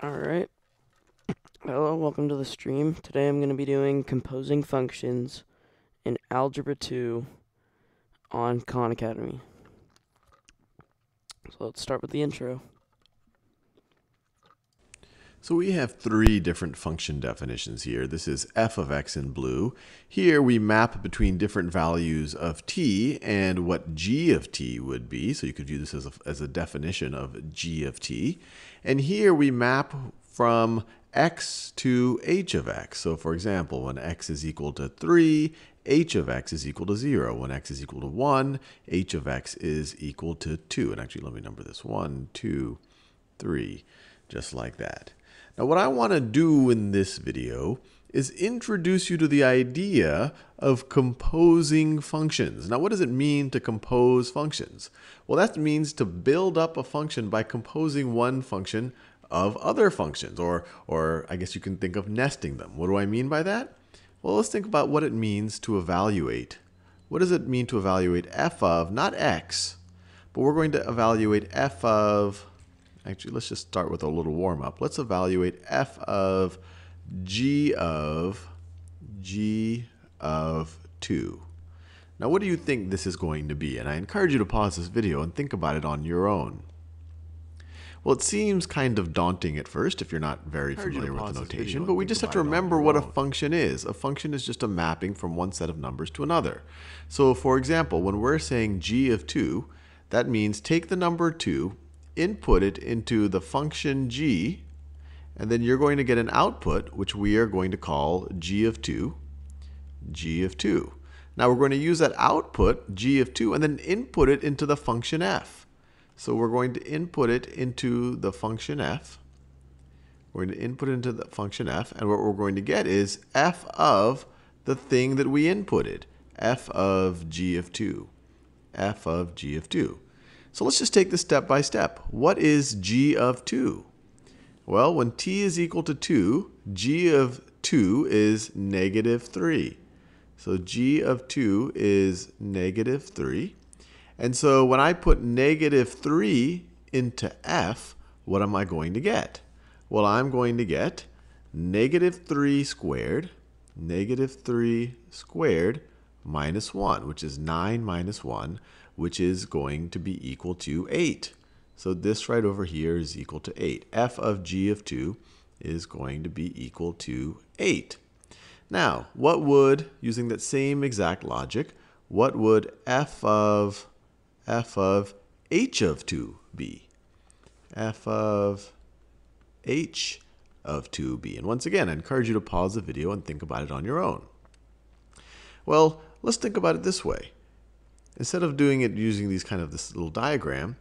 Alright, hello, welcome to the stream. Today I'm going to be doing composing functions in Algebra 2 on Khan Academy. So let's start with the intro. So we have three different function definitions here. This is f of x in blue. Here we map between different values of t and what g of t would be. So you could view this as a definition of g of t. And here we map from x to h of x. So for example, when x is equal to 3, h of x is equal to 0. When x is equal to 1, h of x is equal to 2. And actually, let me number this. 1, 2, 3, just like that. Now, what I want to do in this video is introduce you to the idea of composing functions. Now, what does it mean to compose functions? Well, that means to build up a function by composing one function of other functions, or I guess you can think of nesting them. What do I mean by that? Well, let's think about what it means to evaluate. What does it mean to evaluate f of, not x, but we're going to evaluate f of, actually, let's just start with a little warm-up. Let's evaluate f of g of 2. Now, what do you think this is going to be? And I encourage you to pause this video and think about it on your own. Well, it seems kind of daunting at first if you're not very familiar with the notation, but we just have to remember what a function is. A function is just a mapping from one set of numbers to another. So, for example, when we're saying g of 2, that means take the number 2, input it into the function g, and then you're going to get an output, which we are going to call g of 2, g of 2. Now we're going to use that output, g of 2, and then input it into the function f. So we're going to input it into the function f. We're going to input it into the function f, and what we're going to get is f of the thing that we inputted, f of g of 2, f of g of 2. So let's just take this step by step. What is g of 2? Well, when t is equal to 2, g of 2 is negative 3. So g of 2 is negative 3. And so when I put negative 3 into f, what am I going to get? Well, I'm going to get negative 3 squared minus 1, which is 9 minus 1, which is going to be equal to 8. So this right over here is equal to 8. f of g of 2 is going to be equal to 8. Now, what would, using that same exact logic, what would f of h of 2 be? F of h of 2 be? And once again, I encourage you to pause the video and think about it on your own. Well, let's think about it this way. Instead of doing it using this little diagram,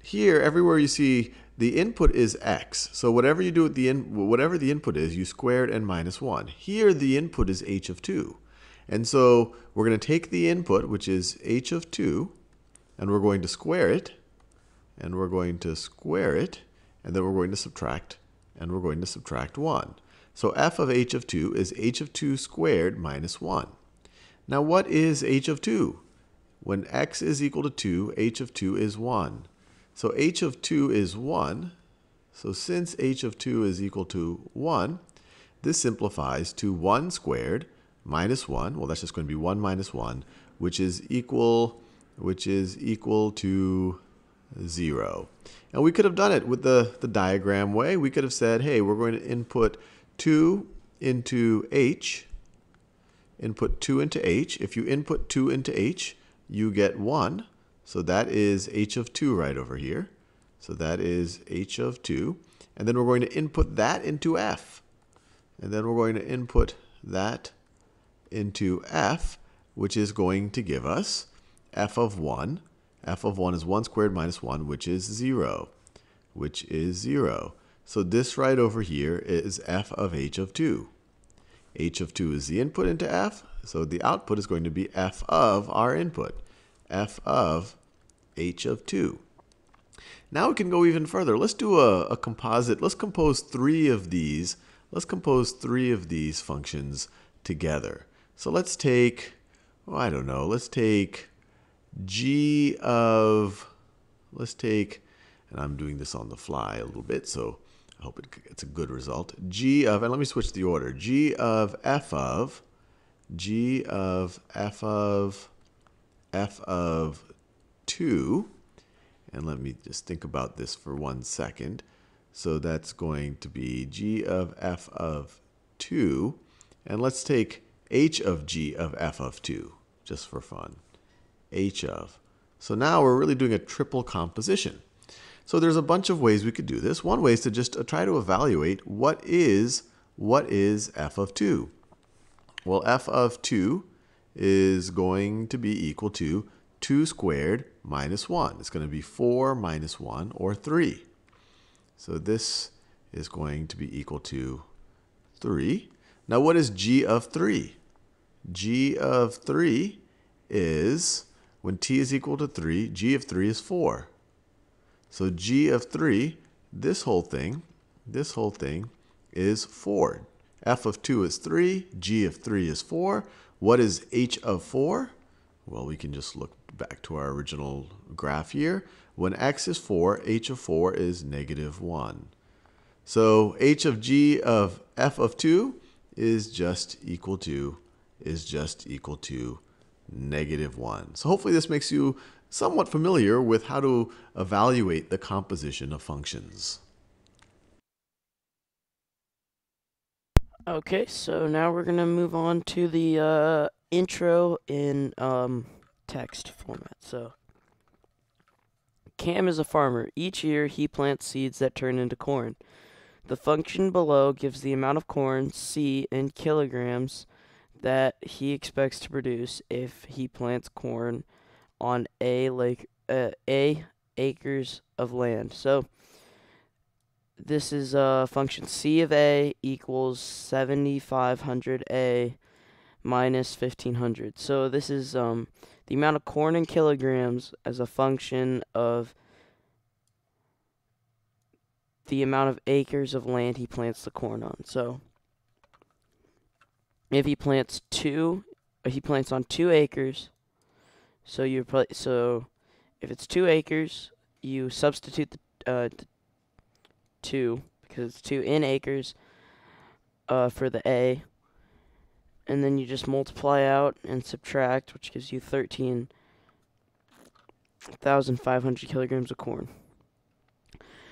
here, everywhere you see the input is x. So whatever you do with whatever the input is, you square it and minus 1. Here, the input is h of 2. And so we're going to take the input, which is h of 2, and we're going to square it, and we're going to square it, and then we're going to subtract, and we're going to subtract 1. So f of h of 2 is h of 2 squared minus 1. Now what is h of 2? When x is equal to 2, h of 2 is 1. So h of 2 is 1. So since h of 2 is equal to 1, this simplifies to 1 squared minus 1. Well, that's just going to be 1 minus 1, which is equal to 0. And we could have done it with the diagram way. We could have said, hey, we're going to input 2 into h. Input 2 into h. If you input 2 into h, you get 1. So that is h of 2 right over here. So that is h of 2. And then we're going to input that into f. And then we're going to input that into f, which is going to give us f of 1. f of 1 is 1 squared minus 1, which is 0. Which is 0. So this right over here is f of h of 2. h of 2 is the input into f, so the output is going to be f of our input, f of h of 2. Now we can go even further. Let's do a composite. Let's compose three of these. Let's compose three of these functions together. So let's take, oh, I don't know, let's take and I'm doing this on the fly a little bit, so I hope it's a good result. G of, and let me switch the order. G of f of 2. And let me just think about this for 1 second. So that's going to be g of f of 2. And let's take h of g of f of 2, just for fun. H of. So now we're really doing a triple composition. So there's a bunch of ways we could do this. One way is to just try to evaluate what is f of 2. Well, f of 2 is going to be equal to 2 squared minus 1. It's going to be 4 minus 1, or 3. So this is going to be equal to 3. Now what is g of 3? G of 3 is, when t is equal to 3, g of 3 is 4. So g of 3, this whole thing is 4. F of 2 is 3, g of 3 is 4. What is h of 4? Well, we can just look back to our original graph here. When x is 4, h of 4 is negative 1. So h of g of f of 2 is just equal to negative 1. So hopefully this makes you somewhat familiar with how to evaluate the composition of functions. Okay, so now we're going to move on to the intro in text format. So, Cam is a farmer. Each year, he plants seeds that turn into corn. The function below gives the amount of corn, C, in kilograms that he expects to produce if he plants corn on A acres of land. So, this is function C of A equals 7,500A minus 1,500. So this is the amount of corn in kilograms as a function of the amount of acres of land he plants the corn on. So if he plants on 2 acres, so if it's 2 acres, you substitute the 2, because it's 2 in acres, for the A, and then you just multiply out and subtract, which gives you 13,500 kilograms of corn.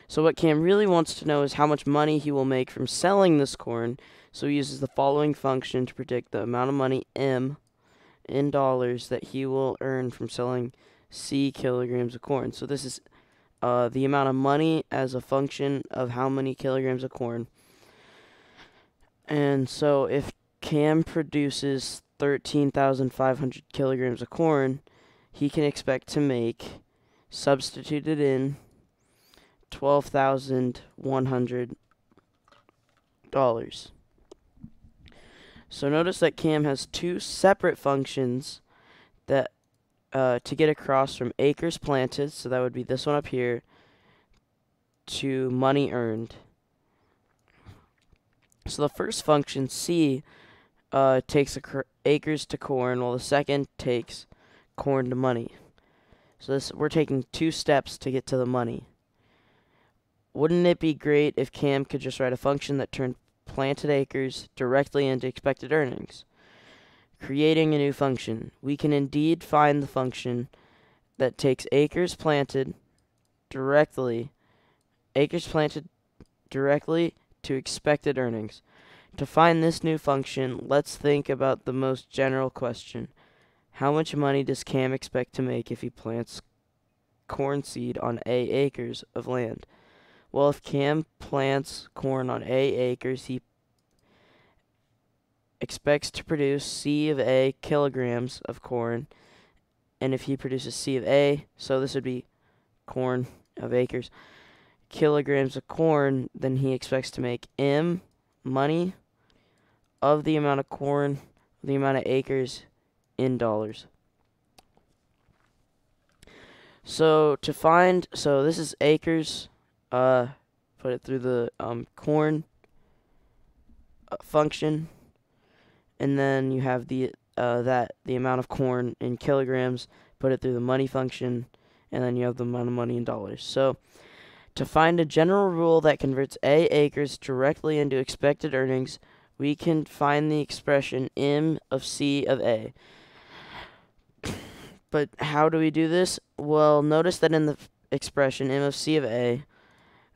So what Cam really wants to know is how much money he will make from selling this corn, so he uses the following function to predict the amount of money, M, in dollars, that he will earn from selling C kilograms of corn. So this is the amount of money as a function of how many kilograms of corn. And so if Cam produces 13,500 kilograms of corn, he can expect to make, substituted in, $12,100. So notice that Cam has 2 separate functions that to get across from acres planted, so that would be this one up here, to money earned. So the first function, C, takes acres to corn, while the second takes corn to money. So we're taking 2 steps to get to the money. Wouldn't it be great if Cam could just write a function that turned planted acres directly into expected earnings? Creating a new function. We can indeed find the function that takes acres planted directly to expected earnings. To find this new function, let's think about the most general question. How much money does Cam expect to make if he plants corn seed on A acres of land? Well, if Cam plants corn on A acres, he expects to produce C of A kilograms of corn. And if he produces C of A, so this would be corn of acres, kilograms of corn, then he expects to make M, money, of the amount of corn, the amount of acres, in dollars. So this is acres, put it through the corn function, and then you have the amount of corn in kilograms, put it through the money function, and then you have the amount of money in dollars. So To find a general rule that converts A acres directly into expected earnings, we can find the expression M of C of A. But how do we do this? Well, notice that in the expression M of C of A,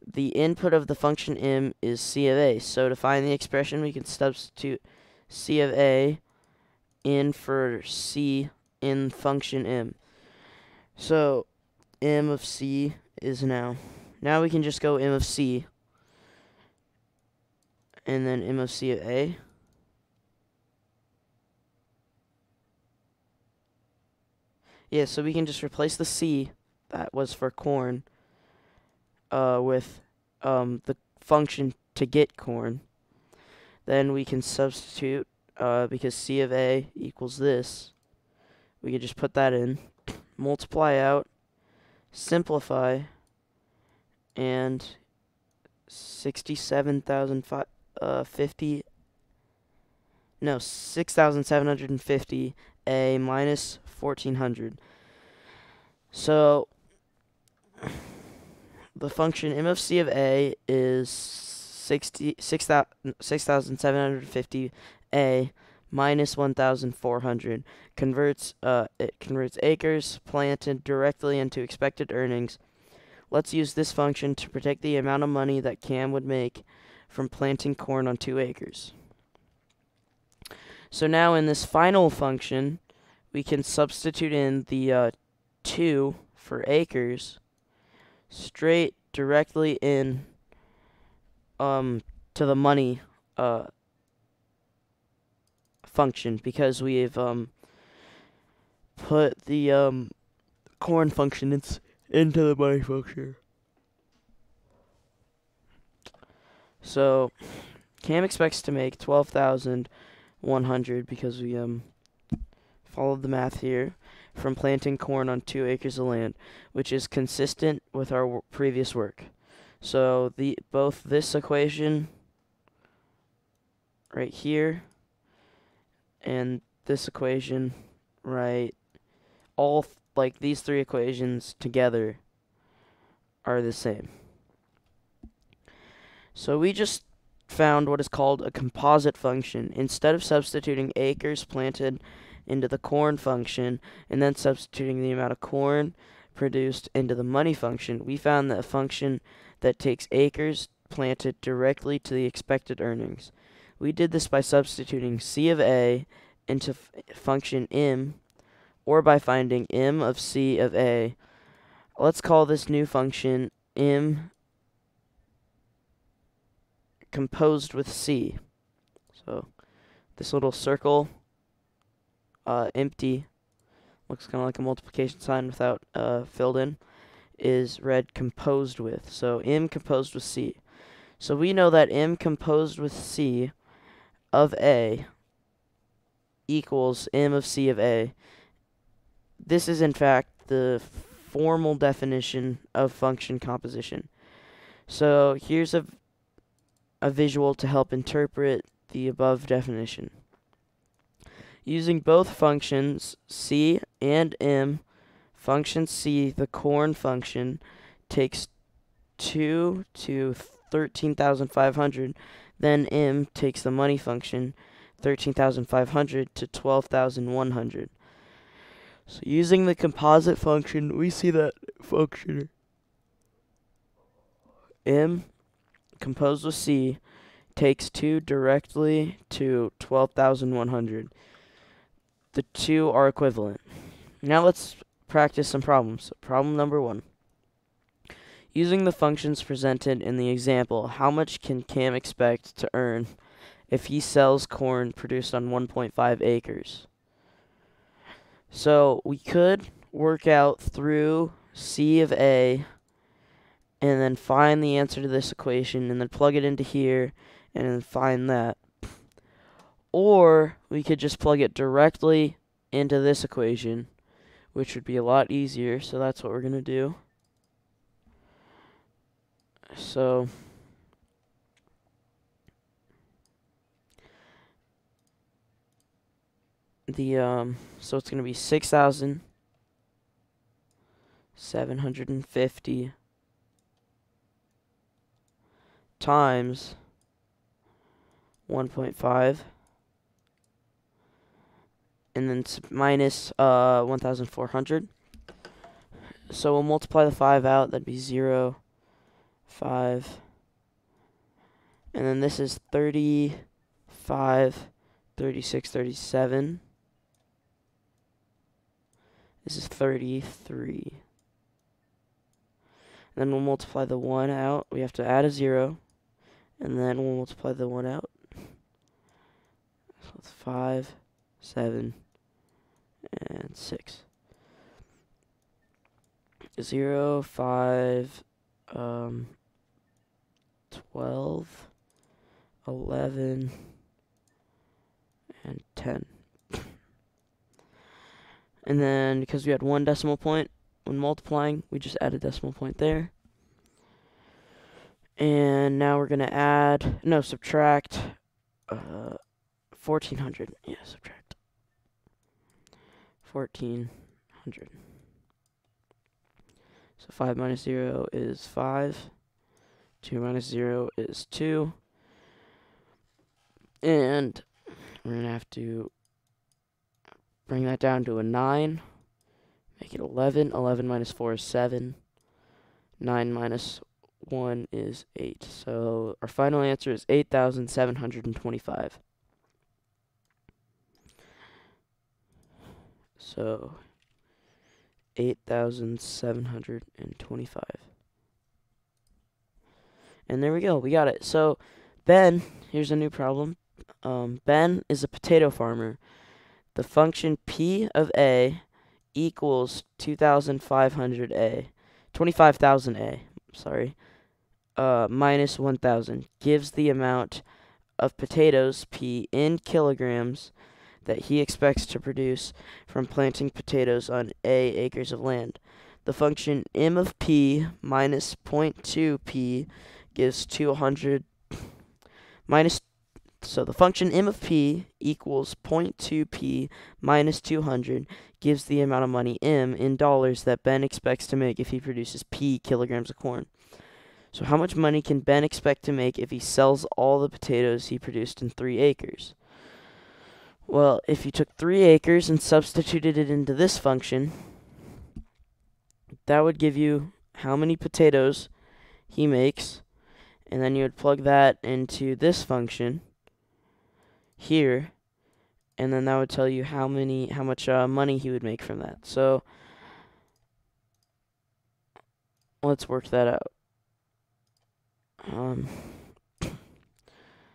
the input of the function M is C of A. So to find the expression, we can substitute C of A in for C in function M. So M of C is now we can just go M of C and then M of C of A. Yeah, so we can just replace the C that was for corn with the function to get corn. Then we can substitute, because C of A equals this, we could just put that in, multiply out, simplify, and 6,750 A minus 1,400. So the function M of C of A is 6,750 A minus 1,400. It converts acres planted directly into expected earnings. Let's use this function to predict the amount of money that Cam would make from planting corn on 2 acres. So now in this final function, we can substitute in the 2 for acres straight directly in to the money function, because we've put the corn function into the money function. So Cam expects to make 12,100 because we followed the math here from planting corn on 2 acres of land, which is consistent with our previous work. So both this equation right here and this equation like these 3 equations together are the same. So we just found what is called a composite function. Instead of substituting acres planted into the corn function and then substituting the amount of corn produced into the money function, we found that a function that takes acres planted directly to the expected earnings. We did this by substituting C of A into function M, or by finding M of C of A. Let's call this new function M composed with C. So this little circle, empty, looks kind of like a multiplication sign without filled in, is read composed with. So M composed with C. So we know that M composed with C of A equals M of C of A. This is in fact the formal definition of function composition. So here's a visual to help interpret the above definition. Using both functions, C and M, function C, the corn function, takes 2 to 13,500. Then M takes the money function, 13,500 to 12,100. So using the composite function, we see that function M composed with C takes 2 directly to 12,100. The 2 are equivalent. Now let's practice some problems. Problem number 1. Using the functions presented in the example, how much can Cam expect to earn if he sells corn produced on 1.5 acres? So we could work out through C of A and then find the answer to this equation and then plug it into here and then find that. Or we could just plug it directly into this equation, which would be a lot easier, so that's what we're going to do. So so it's going to be 6,750 times 1.5, and then minus 1,400. So we'll multiply the 5 out. That'd be 0, 5, and then this is 35, 36, 37. This is 33. And then we'll multiply the 1 out. We have to add a 0. And then we'll multiply the 1 out. So it's 5, 7, and 6. 0, 5, 12, 11, and 10. And then, because we had one decimal point when multiplying, we just add a decimal point there. And now we're going to subtract 1,400. Yeah, subtract 1,400. So 5 minus 0 is 5. 2 minus 0 is 2. And we're going to have to bring that down to a 9. Make it 11. 11 minus 4 is 7. 9 minus 1 is 8. So our final answer is 8,725. So 8,725. And there we go. We got it. So Ben, here's a new problem. Ben is a potato farmer. The function P of A equals 2,500A, 25,000A, sorry, minus 1,000 gives the amount of potatoes P in kilograms that he expects to produce from planting potatoes on A acres of land. The function M of P minus 0.2P gives 200 minus. So the function M of P equals 0.2P minus 200 gives the amount of money M in dollars that Ben expects to make if he produces P kilograms of corn. So how much money can Ben expect to make if he sells all the potatoes he produced in 3 acres? Well, if you took 3 acres and substituted it into this function, that would give you how many potatoes he makes, and then you would plug that into this function here, and then that would tell you how much money he would make from that. So let's work that out.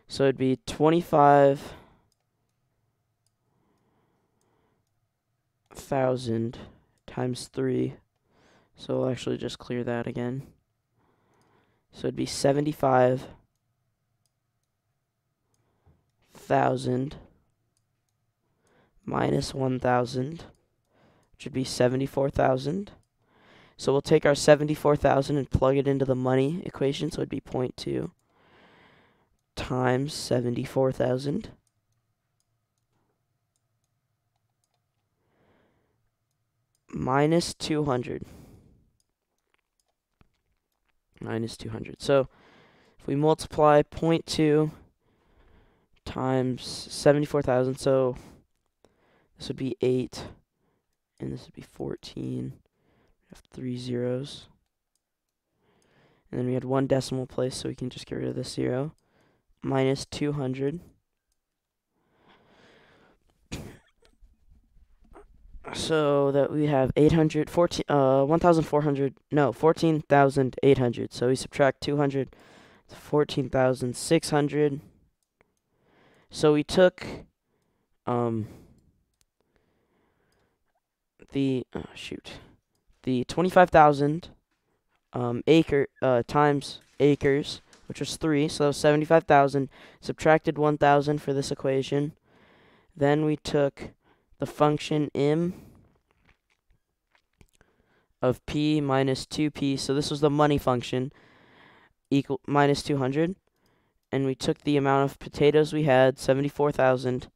So it'd be 25,000 times 3. So we'll actually just clear that again. So it'd be 75,000 minus 1,000, which would be 74,000. So we'll take our 74,000 and plug it into the money equation, so it'd be 0.2 times 74,000 minus 200. Minus 200. So if we multiply 0.2 times 74,000, so this would be 8, and this would be 14. We have 3 zeros. And then we had one decimal place, so we can just get rid of this 0. Minus 200. So that we have 14,800. So we subtract 200 to 14,600. So we took the 25,000 times acres, which was 3, so that was 75,000. Subtracted 1,000 for this equation. Then we took the function M of P minus 2P, so this was the money function, equal minus 200, and we took the amount of potatoes we had, 74,000,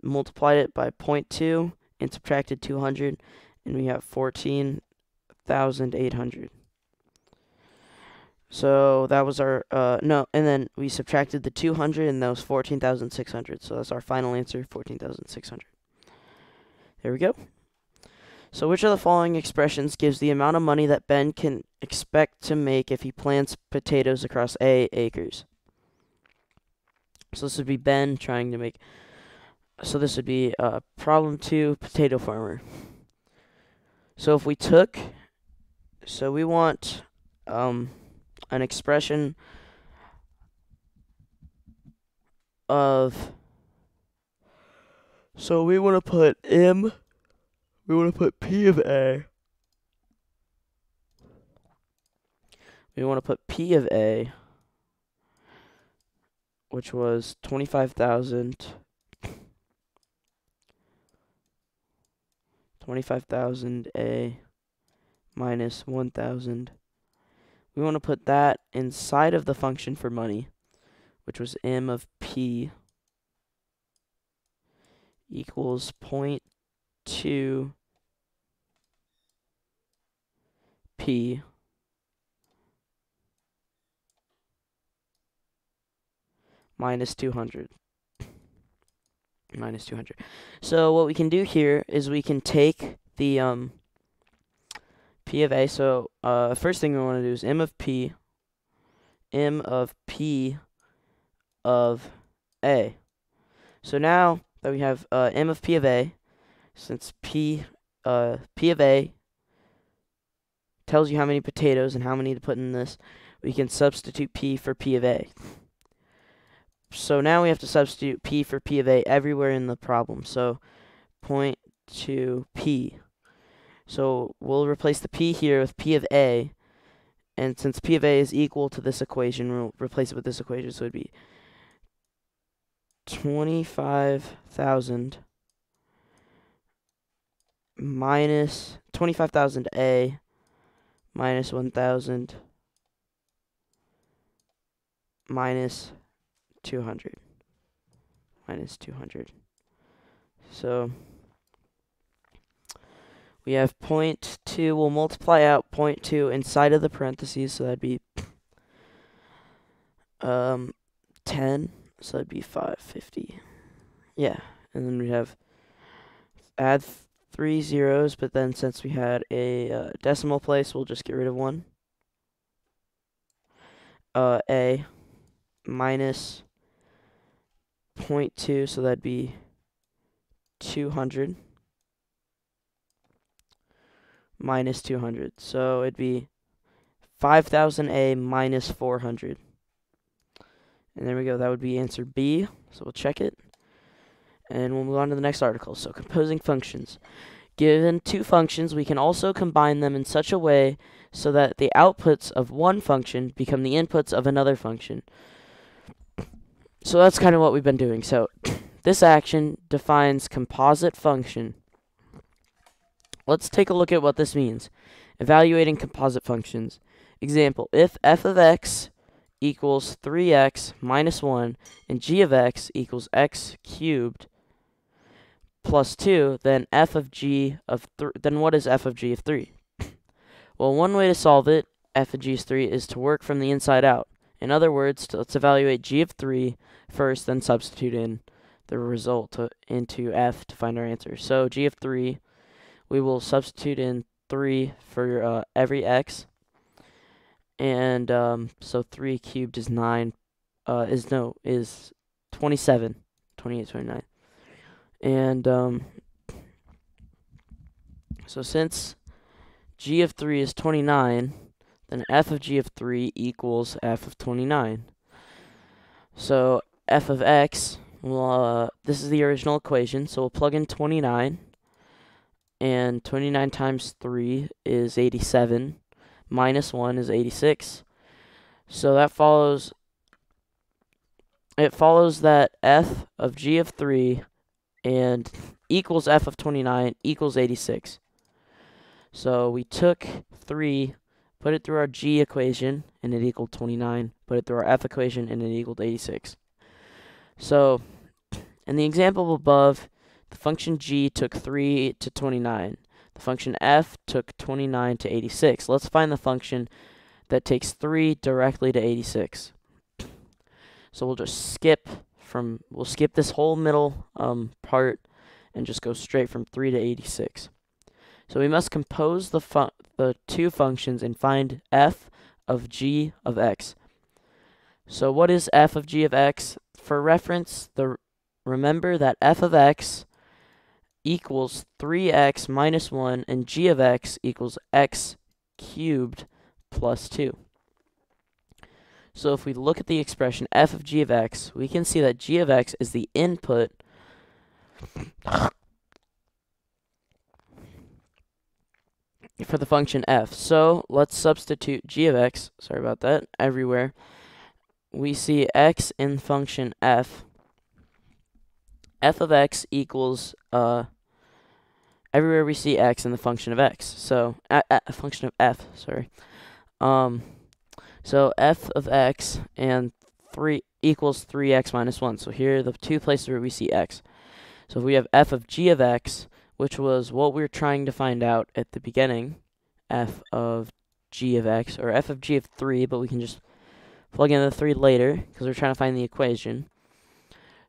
multiplied it by 0.2, and subtracted 200, and we have 14,800. So that was our, no, and then we subtracted the 200, and that was 14,600. So that's our final answer, 14,600. There we go. So which of the following expressions gives the amount of money that Ben can expect to make if he plants potatoes across A acres? So this would be Ben trying to make, so this would be problem 2, potato farmer. So if we took, so we want an expression of, so we want to put we want to put P of A. We want to put P of A, which was 25,000. 25,000 A minus 1,000. We want to put that inside of the function for money, which was M of P equals 0.2 P minus 200. Minus 200. So what we can do here is we can take the P of A. So first thing we want to do is M of P of A. So now that we have M of P of A, since P of A tells you how many potatoes and how many to put in this, we can substitute P for P of A. So now we have to substitute P for P of A everywhere in the problem. So 0.2 P. So we'll replace the P here with P of A. And since P of A is equal to this equation, we'll replace it with this equation. So it would be 25,000 minus 25,000 A minus 1,000 minus 200. Minus 200. So we have 0.2. We'll multiply out 0.2 inside of the parentheses. So that'd be 10. So that'd be 550. Yeah. And then we have add 3 zeros. But then since we had a decimal place, we'll just get rid of 1. A minus 0.2, so that'd be 200 minus 200. So it'd be 5,000 A minus 400. And there we go. That would be answer B. So we'll check it. And we'll move on to the next article. So composing functions. Given two functions, we can also combine them in such a way so that the outputs of one function become the inputs of another function. So that's kind of what we've been doing. So this action defines composite function. Let's take a look at what this means. Evaluating composite functions. Example, if f of x equals 3x minus 1 and g of x equals x cubed plus 2, then f of g of then what is f of g of 3? Well, one way to solve it, f of g of 3, is to work from the inside out. In other words, let's evaluate g of 3 first, then substitute in the result into f to find our answer. So g of 3, we will substitute in 3 for every x. And so 3 cubed is 9, is 27, 28, 29. And so since g of 3 is 29, then f of g of 3 equals f of 29. So f of x, well, this is the original equation, so we'll plug in 29. And 29 times 3 is 87. Minus 1 is 86. So that follows, it follows that f of g of 3 and equals f of 29 equals 86. So we took 3, put it through our g equation, and it equaled 29. Put it through our f equation, and it equaled 86. So in the example above, the function g took 3 to 29. The function f took 29 to 86. Let's find the function that takes 3 directly to 86. So we'll just we'll skip this whole middle part and just go straight from 3 to 86. So we must compose the two functions and find f of g of x. So what is f of g of x? For reference, remember that f of x equals 3x minus 1 and g of x equals x cubed plus 2. So if we look at the expression f of g of x, we can see that g of x is the input for the function f. So let's substitute g of x, sorry about that, everywhere. We see x in function f. F of x equals, everywhere we see x in the function of x. So, a function of f, sorry. So f of x and 3 equals 3x minus 1. So here are the two places where we see x. So if we have f of g of x, which was what we were trying to find out at the beginning, f of g of x, or f of g of 3, but we can just plug in the 3 later, because we're trying to find the equation.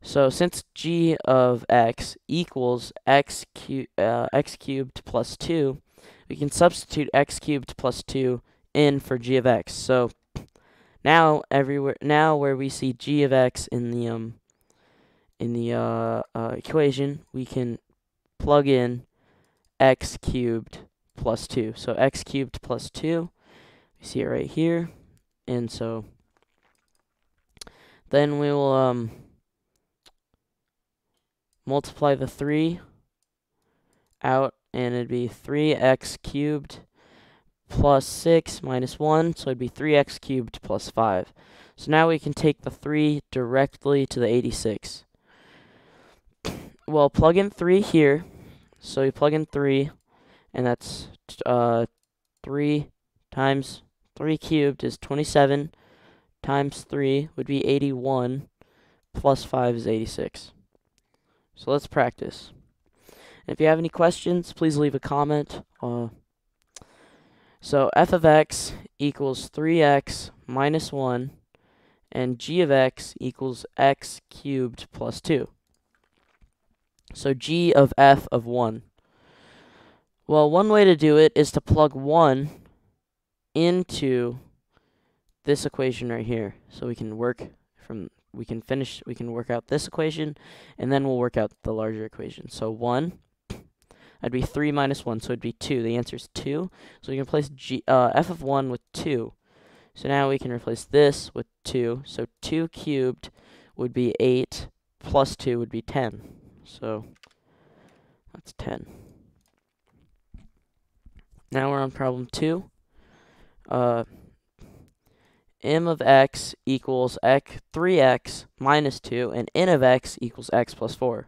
So since g of x equals x cubed plus 2, we can substitute x cubed plus 2 in for g of x. So now where we see g of x in the equation, we can plug in x cubed plus 2. So x cubed plus 2, we see it right here, and so then we will multiply the 3 out, and it'd be 3x cubed plus 6 minus 1, so it'd be 3x cubed plus 5. So now we can take the 3 directly to the 86. Well, plug in 3 here, so we plug in 3, and that's 3 times 3 cubed is 27, times 3 would be 81, plus 5 is 86. So let's practice. And if you have any questions, please leave a comment. So f of x equals 3x minus 1, and g of x equals x cubed plus 2. So g of f of 1. Well, one way to do it is to plug 1 into this equation right here. So we can work out this equation, and then we'll work out the larger equation. So 1, that'd be 3 minus 1, so it'd be 2. The answer is 2. So we can replace f of 1 with 2. So now we can replace this with 2. So 2 cubed would be 8, plus 2 would be 10. So that's 10. Now we're on problem 2. M of x equals 3x minus 2, and n of x equals x plus 4.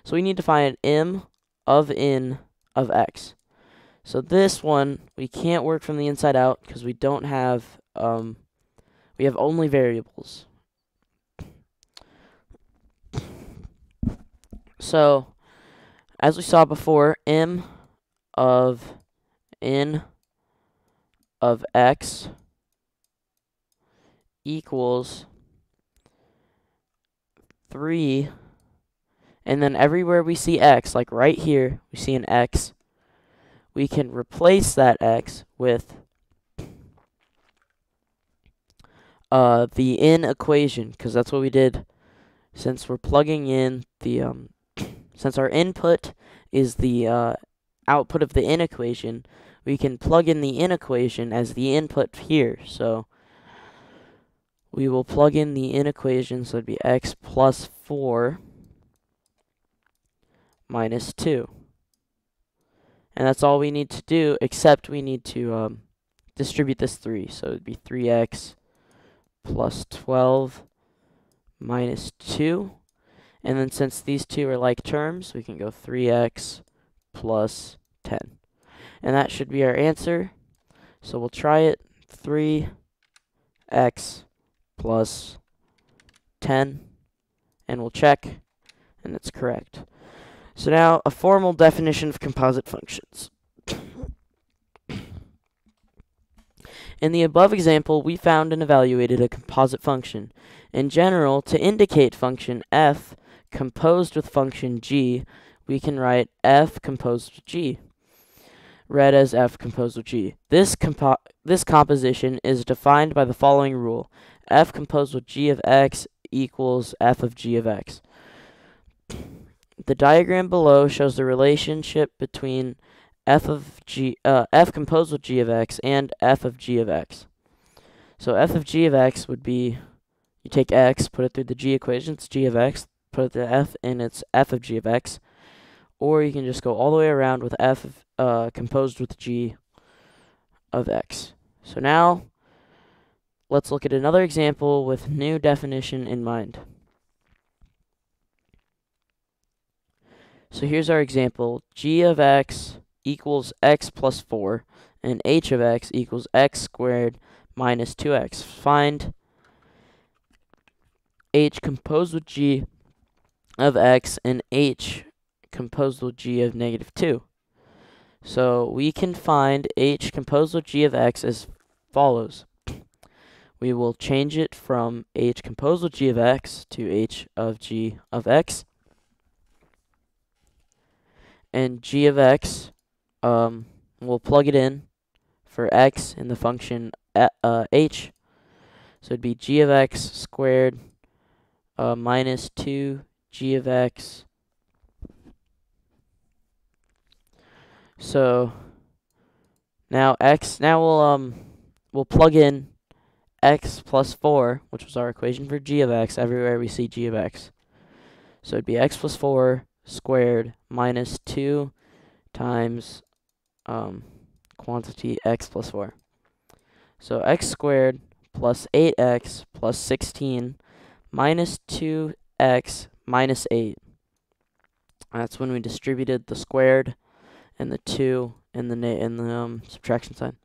So we need to find m of n of x. So this one, we can't work from the inside out because we don't have, we have only variables. So, as we saw before, m of n of x equals 3, and then everywhere we see x, like right here, we see an x, we can replace that x with the n equation, because that's what we did. Since we're plugging in the, since our input is the output of the n equation, we can plug in the n equation as the input here. So we will plug in the n equation, so it'd be x plus 4 minus 2. And that's all we need to do, except we need to distribute this 3. So it'd be 3x plus 12 minus 2. And then since these two are like terms, we can go 3x plus 10. And that should be our answer. So we'll try it. 3x plus 10. And we'll check. And it's correct. So now, a formal definition of composite functions. In the above example, we found and evaluated a composite function. In general, to indicate function f composed with function g, we can write f composed with g, read as f composed with g. This composition is defined by the following rule. F composed with g of x equals f of g of x. The diagram below shows the relationship between f composed with g of x and f of g of x. So f of g of x would be, you take x, put it through the g equation, it's g of x, put it through f, and it's f of g of x. Or you can just go all the way around with f composed with g of x. So now, let's look at another example with new definition in mind. So here's our example. G of x equals x plus 4, and h of x equals x squared minus 2x. Find h composed with g of x and h composed with g of negative 2. So we can find h composed with g of x as follows. We will change it from h composed with g of x to h of g of x. And g of x, we'll plug it in for x in the function h. So it'd be g of x squared minus 2g of x. So now we'll plug in x plus 4, which was our equation for g of x, everywhere we see g of x. So it'd be x plus 4 squared minus 2 times quantity x plus 4. So x squared plus 8x plus 16 minus 2x minus 8. That's when we distributed the squared and the 2 and the subtraction sign.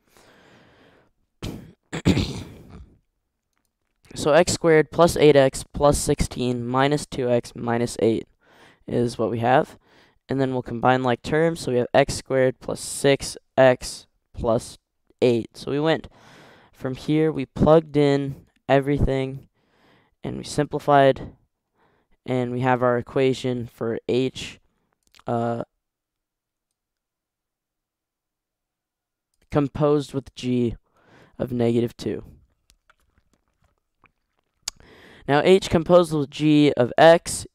So x squared plus 8x plus 16 minus 2x minus 8 is what we have. And then we'll combine like terms. So we have x squared plus 6x plus 8. So we went from here, we plugged in everything, and we simplified, and we have our equation for h composed with g of negative 2. Now h composed with g of x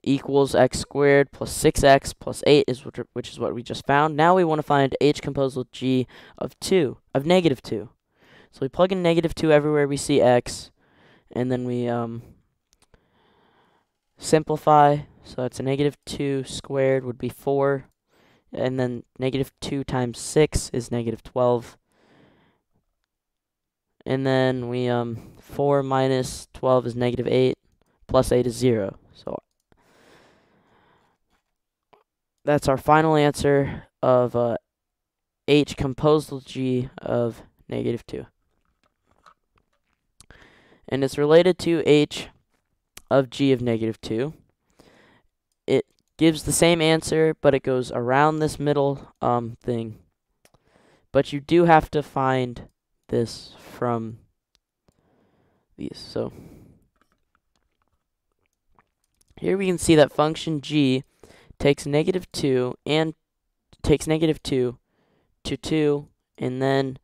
equals x squared plus 6x plus 8 which is what we just found. Now we want to find h composed with g of negative 2. So we plug in negative 2 everywhere we see x, and then we simplify. So it's a negative 2 squared would be 4, and then negative 2 times 6 is negative 12. And then we 4 minus 12 is negative 8, plus 8 is 0. So that's our final answer of h composed with g of negative 2. And it's related to h of g of negative 2. It gives the same answer, but it goes around this middle thing. But you do have to find this from these. So here we can see that function g takes negative 2 and takes negative 2 to 2, and then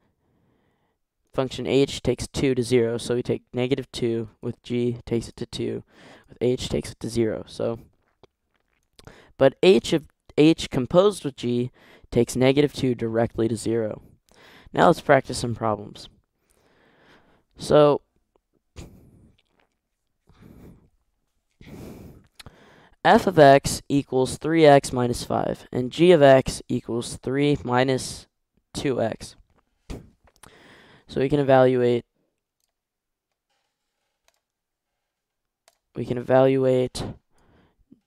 function h takes 2 to 0. So we take negative 2 with g, takes it to 2, with h takes it to 0. So, but h composed with g takes negative 2 directly to 0. Now let's practice some problems. So f of x equals 3x minus 5, and g of x equals 3 minus 2x. So we can evaluate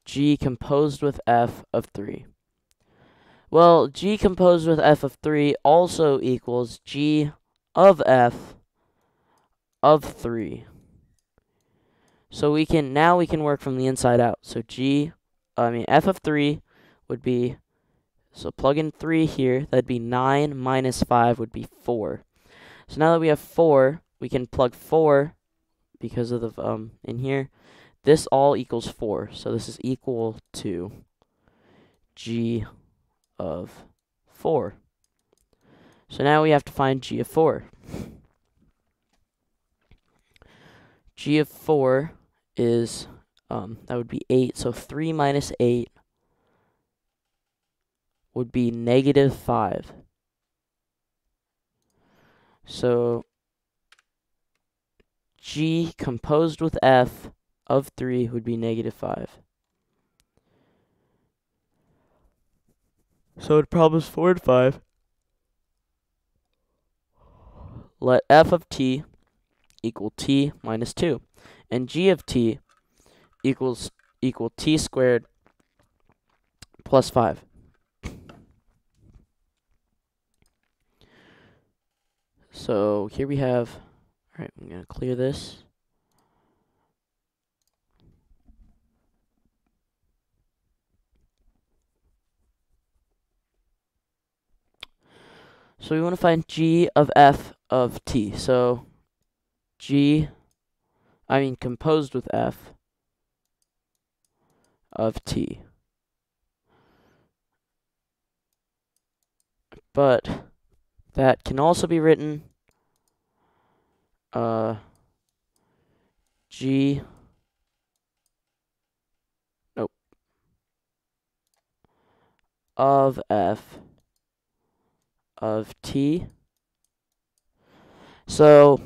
g composed with f of 3. Well, g composed with f of 3 also equals g of f of 3. So we can work from the inside out. So f of 3 would be So plug in 3 here. That'd be 9 minus 5 would be 4. So now that we have 4, we can plug 4 because of the in here. This all equals 4. So this is equal to g of 4. So now we have to find g of 4. G of 4 is, that would be 8. So 3 minus 8 would be negative 5. So g composed with f of 3 would be negative 5. So in problems 4 and 5, let f of t equal t minus 2. And g of t equal t squared plus 5. So here we have, alright, I'm going to clear this. So we want to find g of f of t. So composed with f of t. But that can also be written g of f of t. So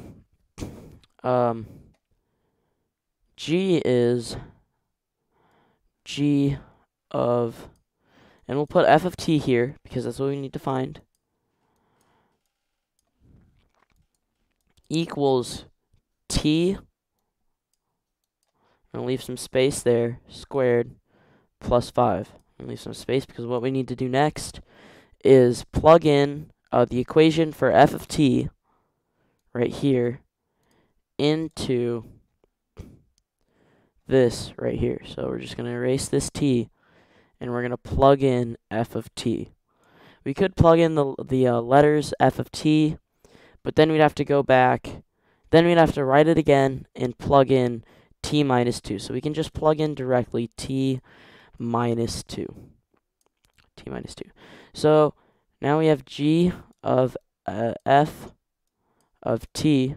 g is g of, and we'll put f of t here because that's what we need to find, equals t, and leave some space there, squared, plus 5. And leave some space because what we need to do next is plug in the equation for f of t right here into this right here. So we're just going to erase this t, and we're going to plug in f of t. We could plug in the letters f of t, but then we'd have to go back. Then we'd have to write it again and plug in t minus 2. So we can just plug in directly t minus 2. T minus 2. So now we have g of f of t,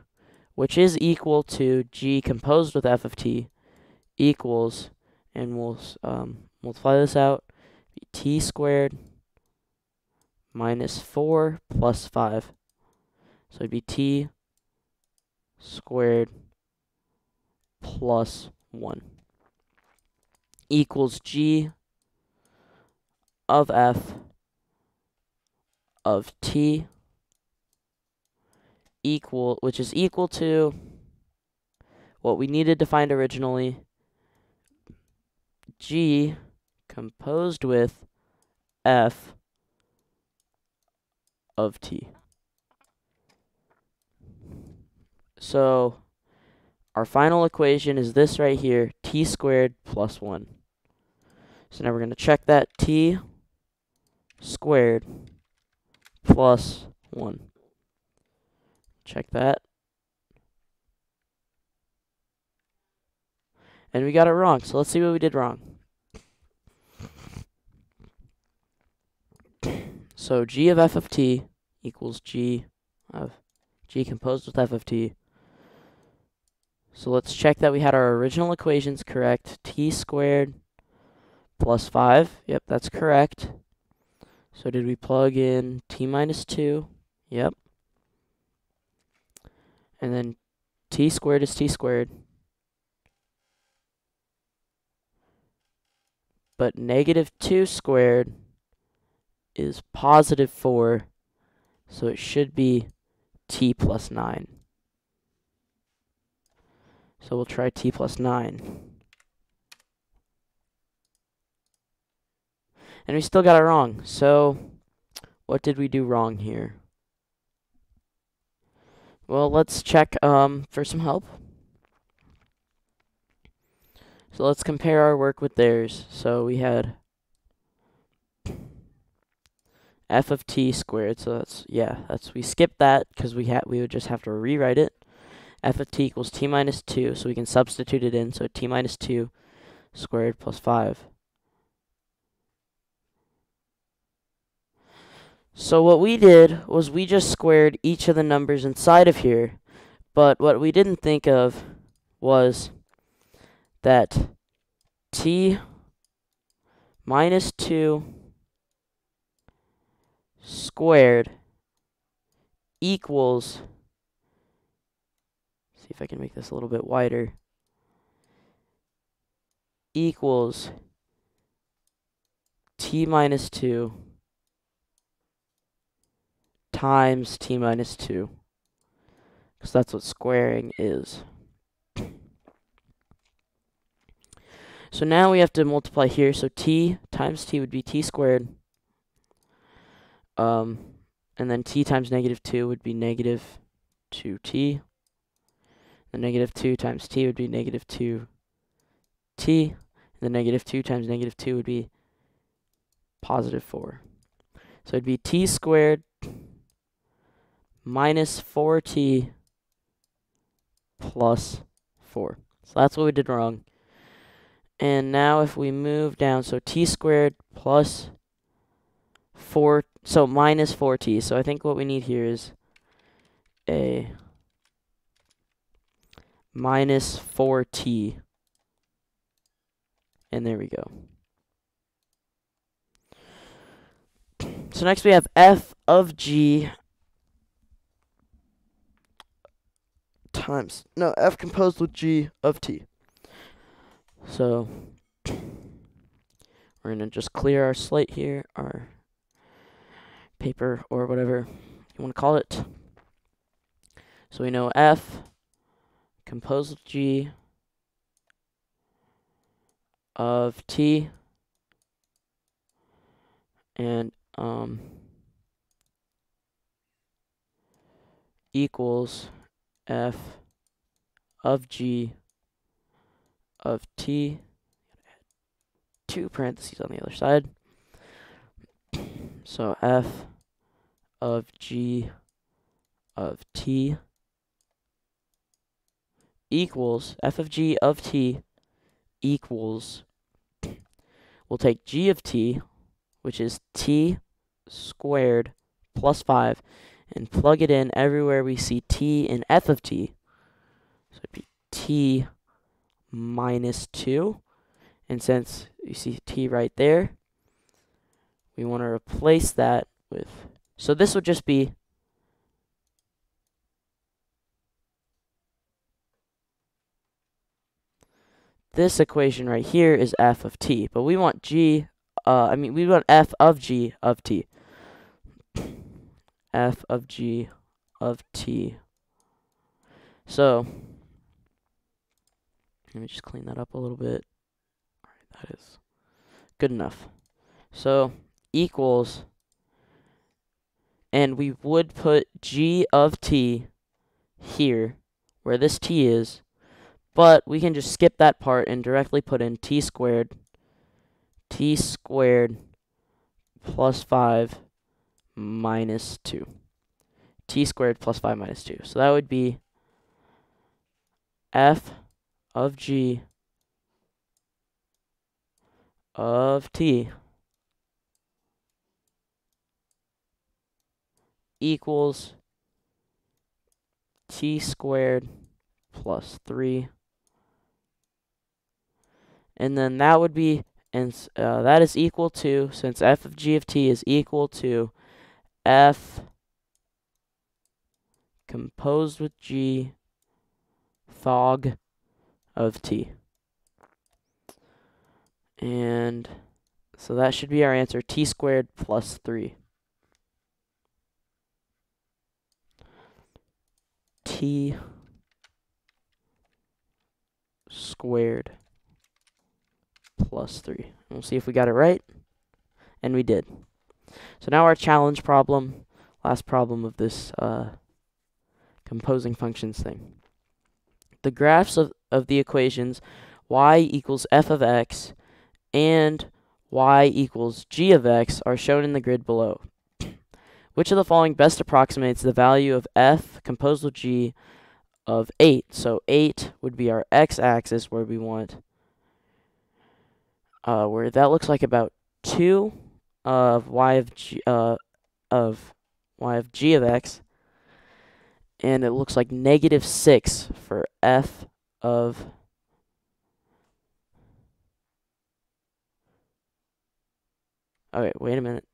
which is equal to g composed with f of t, equals, and we'll multiply this out, t squared minus 4 plus 5. So it'd be t squared plus 1 equals g of f of t which is equal to what we needed to find originally, g composed with f of t. So our final equation is this right here, t squared plus 1. So now we're going to check that, t squared plus 1. Check that. And we got it wrong, so let's see what we did wrong. So g of f of t equals g composed with f of t. So let's check that we had our original equations correct. T squared plus 5. Yep, that's correct. So did we plug in t minus 2? Yep. And then t squared is t squared. But negative 2 squared is positive 4. So it should be t plus 9. So we'll try t plus 9. And we still got it wrong. So what did we do wrong here? Well, let's check for some help. So let's compare our work with theirs. So we had f of t squared. So we skipped that because we would just have to rewrite it. F of t equals t minus 2, so we can substitute it in. So t minus 2 squared plus 5. So what we did was we just squared each of the numbers inside of here, but what we didn't think of was that t minus 2 squared equals, see if I can make this a little bit wider, equals t minus 2 times t minus 2, because that's what squaring is. So now we have to multiply here, so t times t would be t squared, and then t times negative 2 would be negative 2t, the negative 2 times t would be negative 2t, and the negative 2 times negative 2 would be positive 4. So it'd be t squared minus 4t plus 4. So that's what we did wrong. And now if we move down, so t squared plus 4, so minus 4t. So I think what we need here is a minus 4t. And there we go. So next we have f of g times, no, f composed with g of t. So we're going to just clear our slate here, our paper, or whatever you want to call it. So we know f composed with g of t, and equals f of g of t, 2 parentheses on the other side. So f of g of t equals, f of g of t equals, we'll take g of t, which is t squared plus 5, and plug it in everywhere we see t in f of t. So it'd be t minus 2. And since you see t right there, we want to replace that with, so this would just be this equation right here is f of t, but we want we want f of g of t. F of g of t. So let me just clean that up a little bit. All right, that is good enough. So equals, and we would put g of t here, where this t is, but we can just skip that part and directly put in t squared plus 5 minus 2. T squared plus 5 minus 2. So that would be f of g of t equals t squared plus 3. And then that would be, and that is equal to, since f of g of t is equal to f composed with g fog of t. And so that should be our answer, t squared plus 3. T squared plus 3. And we'll see if we got it right. And we did. So now our challenge problem, last problem of this composing functions thing. The graphs of the equations y equals f of x and y equals g of x are shown in the grid below. Which of the following best approximates the value of f composed with g of 8? So 8 would be our x-axis where we want, where that looks like about 2 of y of g of x, and it looks like -6 for f of. Okay, wait a minute.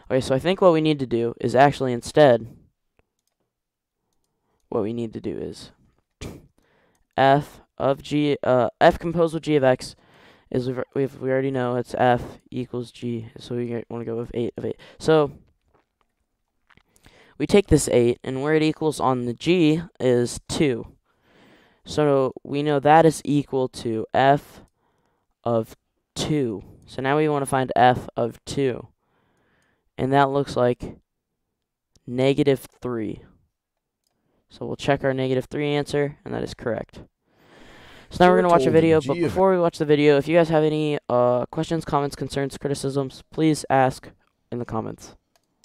Okay, so I think what we need to do is actually instead, what we need to do is f composed with g of x is we already know it's f equals g, so we want to go with 8 of 8. So we take this 8, and where it equals on the g is 2. So we know that is equal to f of 2. So now we want to find f of 2. And that looks like -3. So we'll check our -3 answer, and that is correct. So now we're going to watch a video, but before we watch the video, if you guys have any questions, comments, concerns, criticisms, please ask in the comments.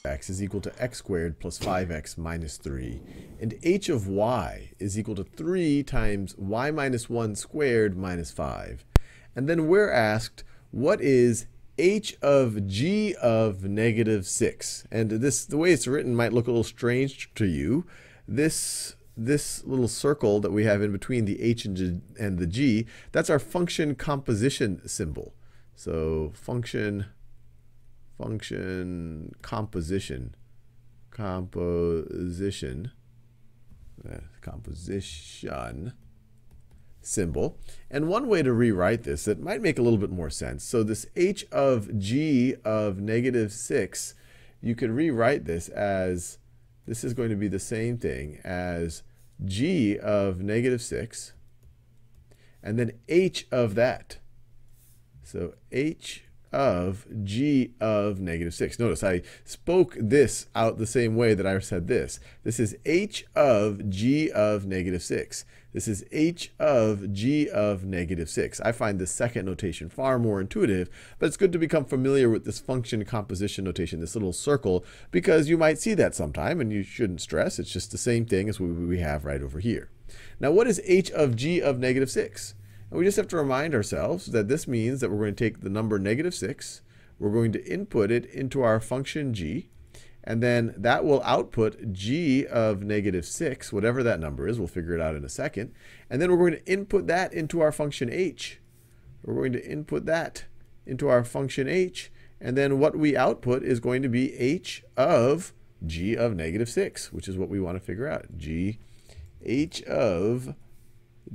X is equal to x squared plus 5x minus 3. And h of y is equal to 3 times y minus 1 squared minus 5. And then we're asked, what is h of g of -6? And the way it's written might look a little strange to you. This little circle that we have in between the h and the g, that's our function composition symbol. So function composition symbol. And one way to rewrite this that might make a little bit more sense. So this h of g of -6, you could rewrite this as, this is going to be the same thing as g of -6 and then h of that. So h of g of -6. Notice I spoke this out the same way that I said this. This is h of g of -6. This is h of g of -6. I find this second notation far more intuitive, but it's good to become familiar with this function composition notation, this little circle, because you might see that sometime, and you shouldn't stress. It's just the same thing as we have right over here. Now, what is h of g of -6? And we just have to remind ourselves that this means that we're going to take the number -6, we're going to input it into our function g, and then that will output g of -6, whatever that number is. We'll figure it out in a second. And then we're going to input that into our function h. We're going to input that into our function h, and then what we output is going to be h of g of -6, which is what we want to figure out. H of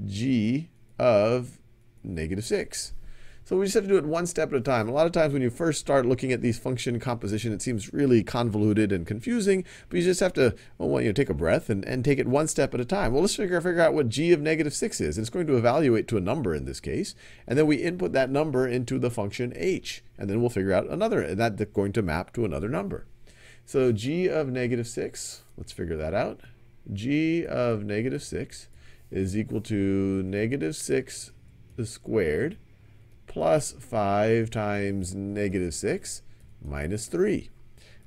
g of -6. So we just have to do it one step at a time. A lot of times when you first start looking at these function composition, it seems really convoluted and confusing, but you just have to, take a breath and take it one step at a time. Well, let's figure out what g of -6 is. It's going to evaluate to a number in this case, and then we input that number into the function h, and then we'll figure out another, and that's going to map to another number. So g of -6, let's figure that out. G of -6 is equal to -6 squared plus 5 times -6 minus 3,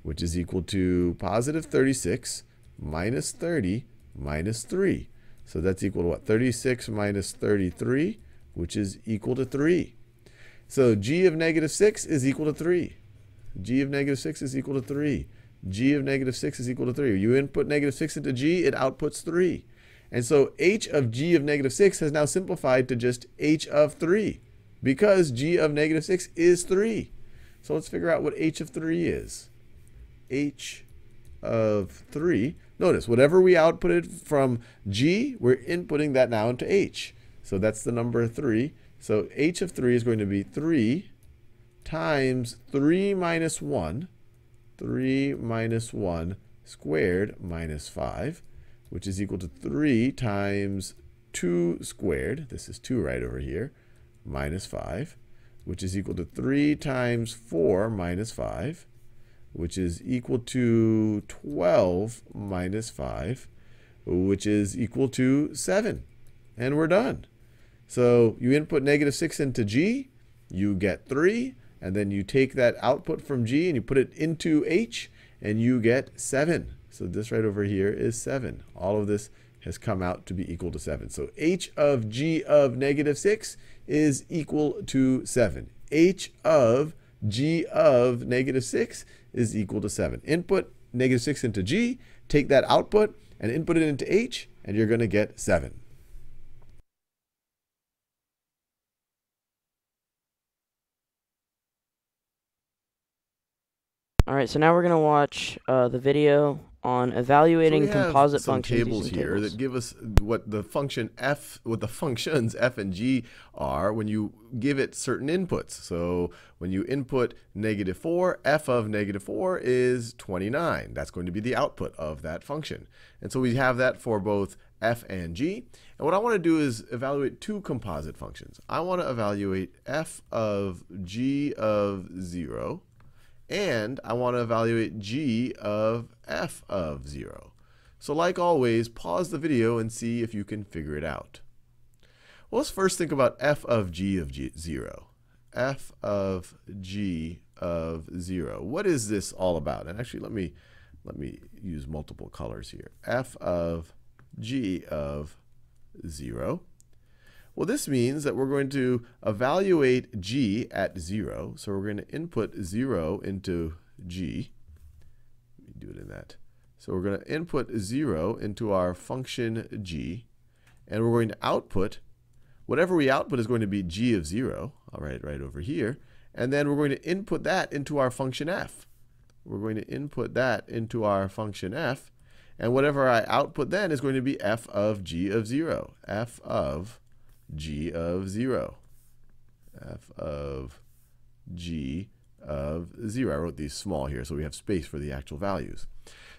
which is equal to positive 36 minus 30 minus 3. So that's equal to what? 36 minus 33, which is equal to 3. So g of -6 is equal to 3. G of -6 is equal to 3. G of -6 is equal to 3. You input -6 into g, it outputs 3. And so h of g of -6 has now simplified to just h of 3, because g of -6 is 3. So let's figure out what h of 3 is. H of 3, notice whatever we outputted from g, we're inputting that now into h. So that's the number 3. So h of 3 is going to be 3 times 3 minus 1, 3 minus 1 squared minus 5, which is equal to 3 times 2 squared, this is 2 right over here, minus 5, which is equal to 3 times 4 minus 5, which is equal to 12 minus 5, which is equal to 7. And we're done. So you input -6 into g, you get 3, and then you take that output from g and you put it into h, and you get 7. So this right over here is 7. All of this has come out to be equal to 7. So h of g of negative 6 is equal to 7. h of g of negative 6 is equal to 7. Input negative 6 into g, take that output and input it into h, and you're going to get 7. Alright, so now we're going to watch the video on So evaluating we have composite some functions tables using here tables. that give us what the functions f and g are when you give it certain inputs. So when you input negative 4, f of negative 4 is 29. That's going to be the output of that function. And so we have that for both f and g. And what I want to do is evaluate two composite functions. I want to evaluate f of g of 0. And I want to evaluate g of f of 0. So like always, pause the video and see if you can figure it out. Well, let's first think about f of g of 0. f of g of 0. What is this all about? And actually, let me use multiple colors here. f of g of 0. Well, this means that we're going to evaluate g at 0. So we're going to input 0 into g. Let me do it in that. So we're going to input 0 into our function g. And we're going to output, whatever we output is going to be g of 0. I'll write it right over here. And then we're going to input that into our function f. We're going to input that into our function f. And whatever I output then is going to be f of g of 0. f of g of 0. f of g of 0. I wrote these small here so we have space for the actual values.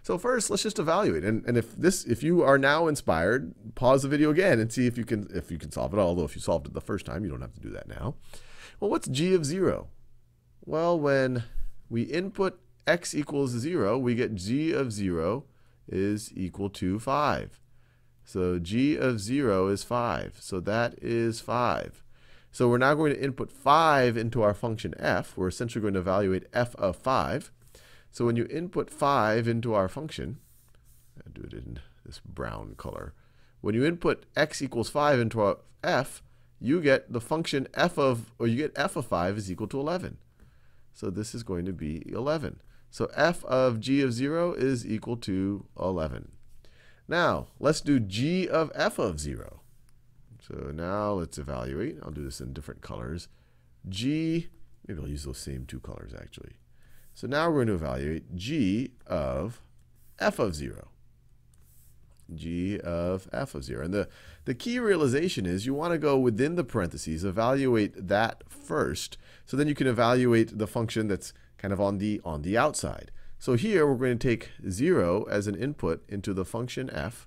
So first, let's just evaluate. And if you are now inspired, pause the video again and see if you can solve it. Although if you solved it the first time, you don't have to do that now. Well, what's g of 0? Well, when we input x equals 0, we get g of 0 is equal to 5. So g of 0 is 5. So that is 5. So we're now going to input 5 into our function f. We're essentially going to evaluate f of 5. So when you input 5 into our function, I'll do it in this brown color. When you input x equals 5 into our f, you get the function you get f of 5 is equal to 11. So this is going to be 11. So f of g of 0 is equal to 11. Now, let's do g of f of 0. So now let's evaluate. I'll do this in different colors. Maybe I'll use those same two colors actually. So now we're going to evaluate g of f of 0. g of f of 0. And the key realization is you want to go within the parentheses, evaluate that first, so then you can evaluate the function that's kind of on the outside. So here we're going to take 0 as an input into the function f.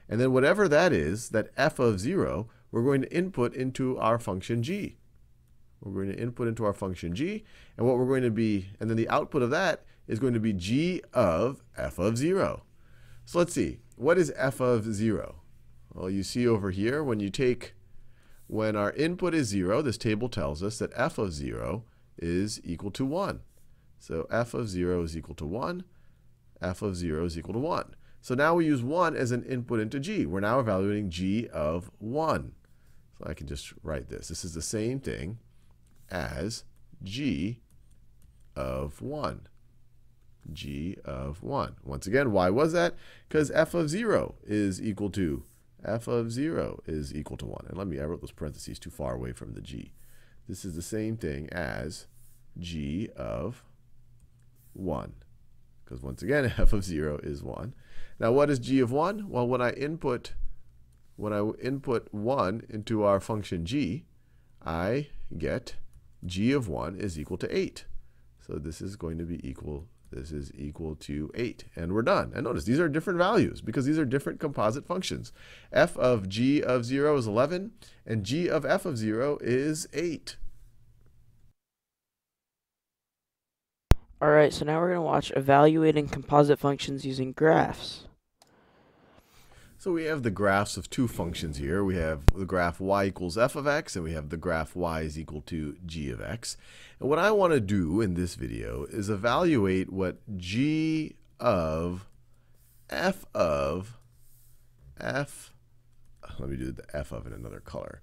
And then whatever that is, that f of 0, we're going to input into our function g. We're going to input into our function g. And what we're going to be, and then the output of that is going to be g of f of 0. So let's see. What is f of 0? Well, you see over here, when our input is 0, this table tells us that f of 0 is equal to 1. So f of 0 is equal to 1. f of 0 is equal to 1. So now we use 1 as an input into g. We're now evaluating g of 1. So I can just write this. This is the same thing as g of 1. g of 1. Once again, why was that? Because f of 0 is equal to 1. And I wrote those parentheses too far away from the g. This is the same thing as g of 1. Because once again, f of 0 is 1. Now what is g of 1? Well, when I input 1 into our function g, I get g of 1 is equal to 8. So this is going to be equal to 8. And we're done. And notice these are different values because these are different composite functions. f of g of 0 is 11, and g of f of 0 is 8. Alright, so now we're going to watch evaluating composite functions using graphs. So we have the graphs of two functions here. We have the graph y equals f of x, and we have the graph y is equal to g of x. And what I want to do in this video is evaluate what g of f of f, let me do the f of in another color,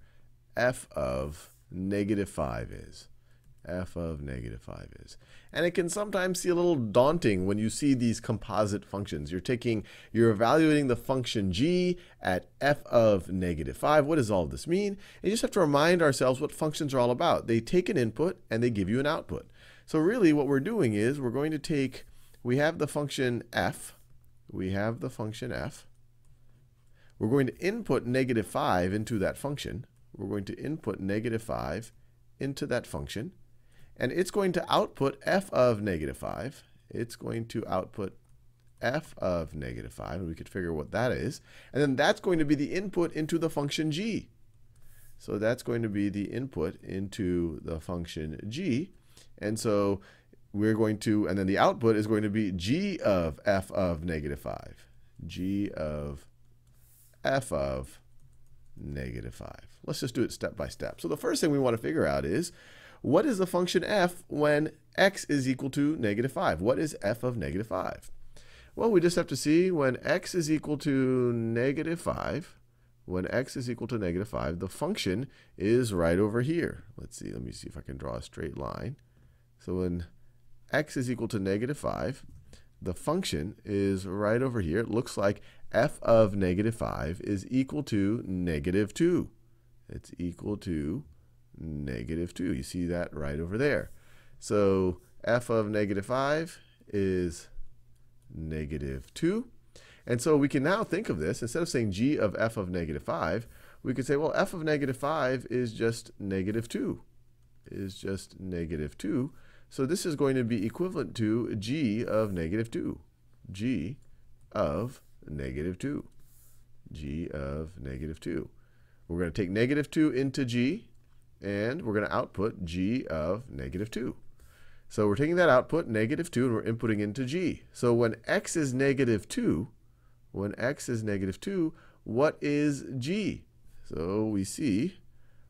f of negative 5 is. F of negative 5 is. And it can sometimes seem a little daunting when you see these composite functions. You're evaluating the function g at f of negative 5. What does all of this mean? And you just have to remind ourselves what functions are all about. They take an input and they give you an output. So really what we're doing is we're going to take, we have the function f. We have the function f. We're going to input negative 5 into that function. We're going to input negative 5 into that function. And it's going to output f of negative 5. It's going to output f of negative 5. And we could figure what that is. And then that's going to be the input into the function g. So that's going to be the input into the function g. And so we're going to, and then the output is going to be g of f of negative 5. G of f of negative 5. Let's just do it step by step. So the first thing we want to figure out is, what is the function f when x is equal to negative 5? What is f of negative 5? Well, we just have to see when x is equal to negative 5, when x is equal to negative 5, the function is right over here. Let's see, let me see if I can draw a straight line. So when x is equal to negative 5, the function is right over here. It looks like f of negative 5 is equal to negative 2. It's equal to negative 2. You see that right over there. So f of negative 5 is negative 2. And so we can now think of this, instead of saying g of f of negative 5, we could say, well, f of negative 5 is just negative 2. Is just negative 2. So this is going to be equivalent to g of negative 2. G of negative 2. G of negative 2. We're going to take negative 2 into g, and we're going to output g of negative 2. So we're taking that output, negative 2, and we're inputting into g. So when x is negative 2, when x is negative 2, what is g? So we see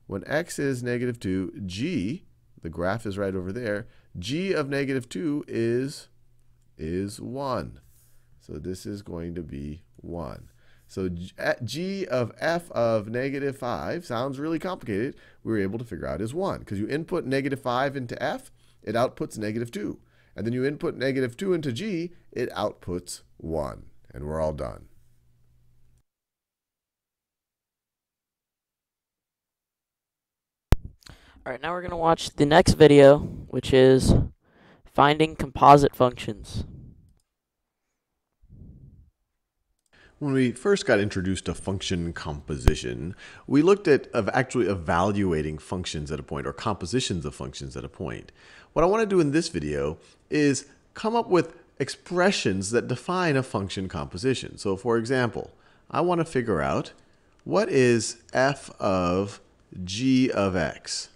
when x is negative 2, g, the graph is right over there, g of negative 2 is 1. So this is going to be 1. So g of f of negative 5 sounds really complicated. We were able to figure out is 1. Because you input negative 5 into f, it outputs negative 2. And then you input negative 2 into g, it outputs 1. And we're all done. All right, now we're going to watch the next video, which is finding composite functions. When we first got introduced to function composition, we looked at actually evaluating functions at a point, or compositions of functions at a point. What I want to do in this video is come up with expressions that define a function composition. So for example, I want to figure out what is f of g of x.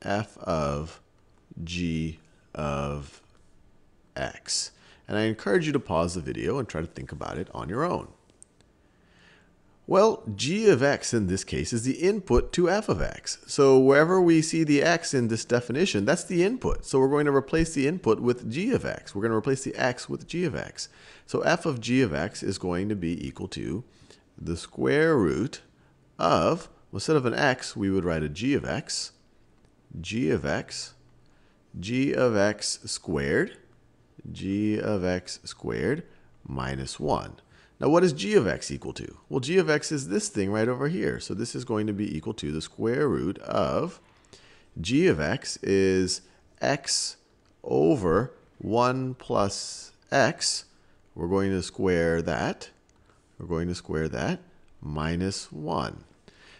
F of g of x. And I encourage you to pause the video and try to think about it on your own. Well, g of x in this case is the input to f of x. So wherever we see the x in this definition, that's the input. So we're going to replace the input with g of x. We're going to replace the x with g of x. So f of g of x is going to be equal to the square root of, well, instead of an x, we would write a g of x, g of x, g of x squared, g of x squared minus 1. Now, what is g of x equal to? Well, g of x is this thing right over here. So this is going to be equal to the square root of g of x is x over 1 plus x. We're going to square that. We're going to square that minus 1.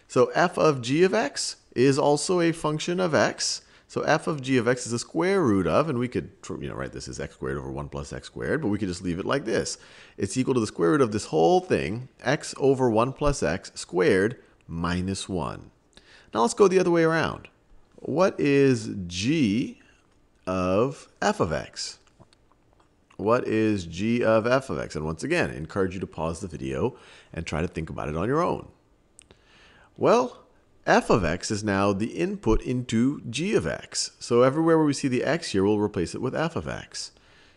So f of g of x is also a function of x. So f of g of x is the square root of, and we could write this as x squared over 1 plus x squared, but we could just leave it like this. It's equal to the square root of this whole thing, x over 1 plus x squared minus 1. Now let's go the other way around. What is g of f of x? What is g of f of x? And once again, I encourage you to pause the video and try to think about it on your own. Well, f of x is now the input into g of x. So everywhere where we see the x here, we'll replace it with f of x.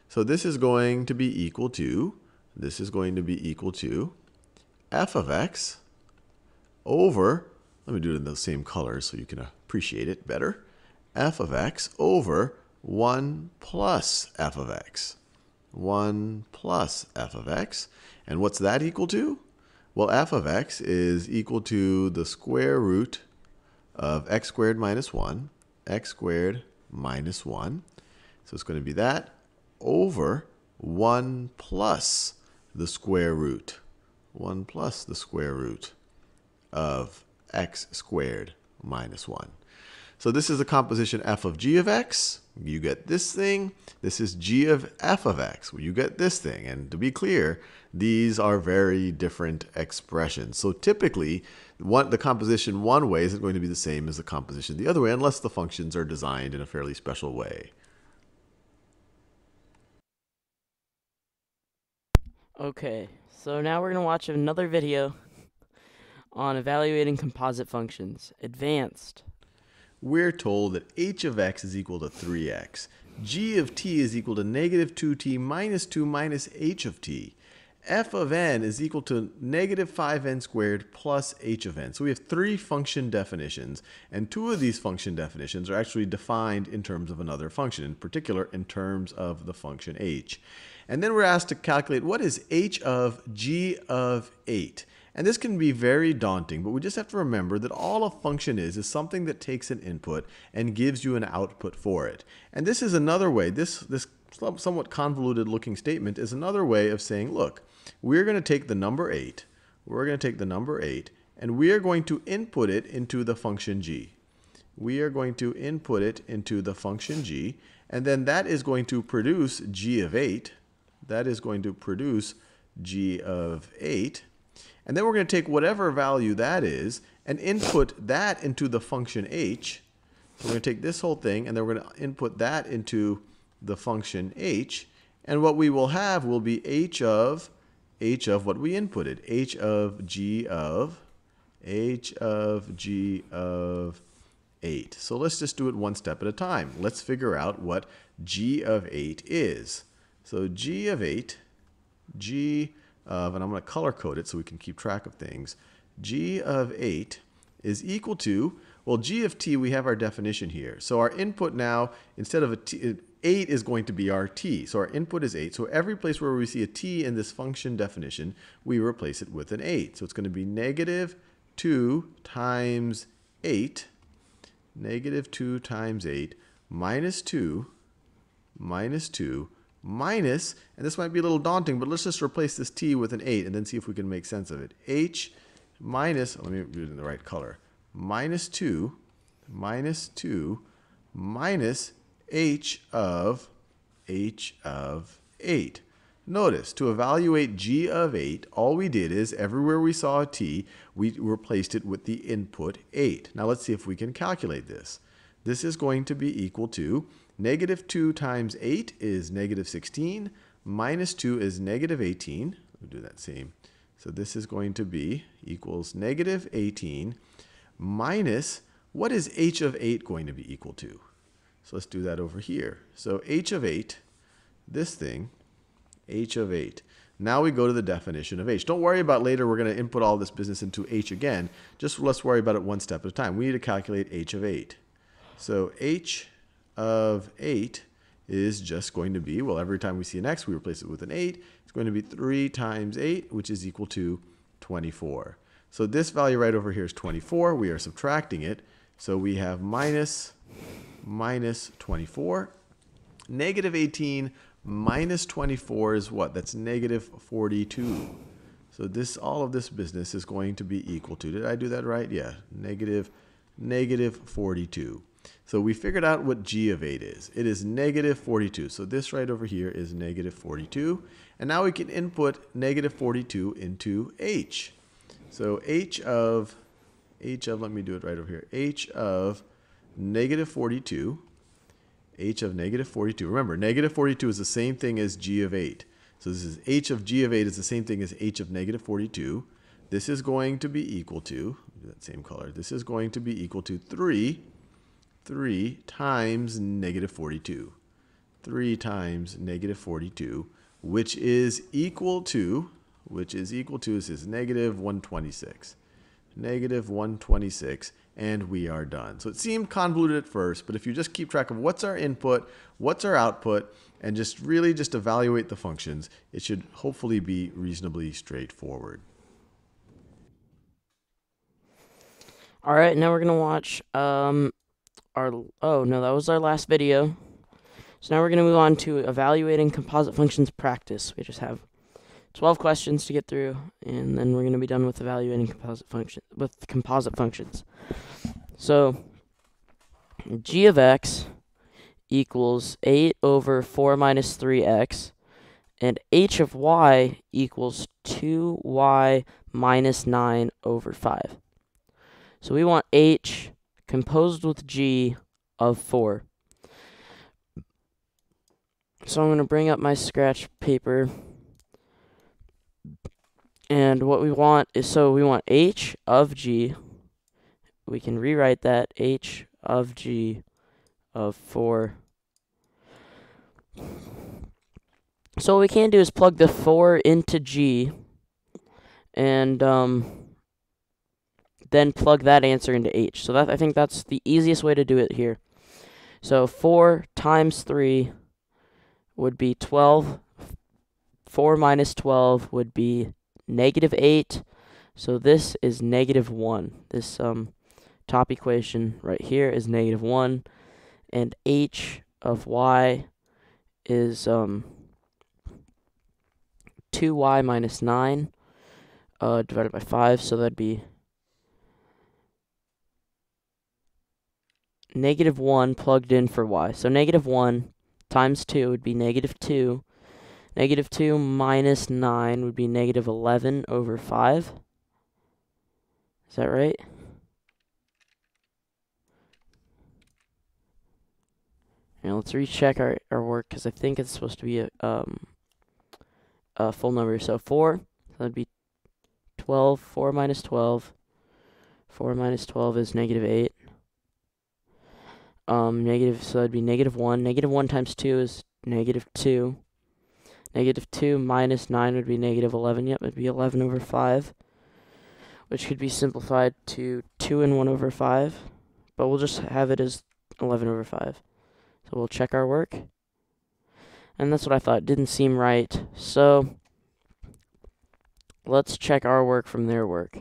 So this is going to be equal to, f of x over, let me do it in the same colors so you can appreciate it better, f of x over 1 plus f of x. 1 plus f of x. And what's that equal to? Well, f of x is equal to the square root of x squared minus 1, x squared minus 1. So it's going to be that over 1 plus the square root. 1 plus the square root of x squared minus 1. So this is the composition f of g of x. You get this thing. This is g of f of x. Well, you get this thing. And to be clear, these are very different expressions. So typically, the composition one way isn't going to be the same as the composition the other way, unless the functions are designed in a fairly special way. Okay, so now we're going to watch another video on evaluating composite functions. Advanced. We're told that h of x is equal to 3x. G of t is equal to negative 2t minus 2 minus h of t. F of n is equal to negative 5n squared plus h of n. So we have three function definitions, and two of these function definitions are actually defined in terms of another function, in particular in terms of the function h. And then we're asked to calculate what is h of g of 8. And this can be very daunting, but we just have to remember that all a function is something that takes an input and gives you an output for it. And this is another way, this somewhat convoluted looking statement is another way of saying, look, we're going to take the number 8, and we are going to input it into the function g. We are going to input it into the function g, and then that is going to produce g of 8. That is going to produce g of 8. And then we're going to take whatever value that is and input that into the function h. So we're going to take this whole thing and then we're going to input that into the function h. And what we will have will be h of what we inputted. h of g of 8. So let's just do it one step at a time. Let's figure out what g of 8 is. So g of 8, and I'm going to color code it so we can keep track of things. G of 8 is equal to, well, g of t, we have our definition here. So our input now, instead of a t, 8 is going to be our t. So our input is 8. So every place where we see a t in this function definition, we replace it with an 8. So it's going to be negative 2 times 8, negative 2 times 8, minus 2, minus, and this might be a little daunting, but let's just replace this t with an 8 and then see if we can make sense of it. H minus, let me do it in the right color, minus 2 minus h of 8. Notice, to evaluate g of 8, all we did is everywhere we saw a t, we replaced it with the input 8. Now let's see if we can calculate this. This is going to be equal to negative 2 times 8 is negative 16, minus 2 is negative 18. We'll do that same. So this is going to be equals negative 18 minus, what is h of 8 going to be equal to? So let's do that over here. So h of 8, this thing, h of 8. Now we go to the definition of h. Don't worry about later we're going to input all this business into h again. Just let's worry about it one step at a time. We need to calculate h of 8. So h of 8 is just going to be, well, every time we see an x, we replace it with an 8. It's going to be 3 times 8, which is equal to 24. So this value right over here is 24. We are subtracting it. So we have minus 24. Negative 18 minus 24 is what? That's negative 42. So this, all of this business is going to be equal to, did I do that right? Yeah, negative 42. So we figured out what g of 8 is. It is negative 42. So this right over here is negative 42. And now we can input negative 42 into h. So h of, let me do it right over here. h of negative 42 h of negative 42. Remember, negative 42 is the same thing as g of 8. So this is h of g of 8 is the same thing as h of negative 42. This is going to be equal to, that same color, this is going to be equal to 3 times negative 42. 3 times negative 42, which is equal to, this is negative 126. Negative 126, and we are done. So it seemed convoluted at first, but if you just keep track of what's our input, what's our output, and just really just evaluate the functions, it should hopefully be reasonably straightforward. All right, now we're gonna watch oh no, that was our last video. So now we're gonna move on to evaluating composite functions practice. We just have 12 questions to get through, and then we're going to be done with evaluating composite functions. So, g of x equals 8 over 4 minus 3x, and h of y equals 2y minus 9 over 5. So we want h composed with g of 4. So I'm going to bring up my scratch paper. And what we want is, so we want h of g. We can rewrite that, h of g of 4. So what we can do is plug the 4 into g, and then plug that answer into h. So I think that's the easiest way to do it here. So 4 times 3 would be 12. 4 minus 12 would be negative 8, so this is negative 1. This top equation right here is negative 1, and h of y is 2y minus 9 divided by 5, so that'd be negative 1 plugged in for y. So negative 1 times 2 would be negative 2. Negative 2 minus 9 would be negative 11 over 5. Is that right? Now let's recheck our work, because I think it's supposed to be a full number. So 4, so that'd be 12. 4 minus 12. 4 minus 12 is negative 8. So that'd be negative 1. Negative 1 times 2 is negative 2. Negative 2 minus 9 would be negative 11. Yep, it would be 11 over 5, which could be simplified to 2 and 1 over 5. But we'll just have it as 11 over 5. So we'll check our work. And that's what I thought. It didn't seem right. So let's check our work from their work.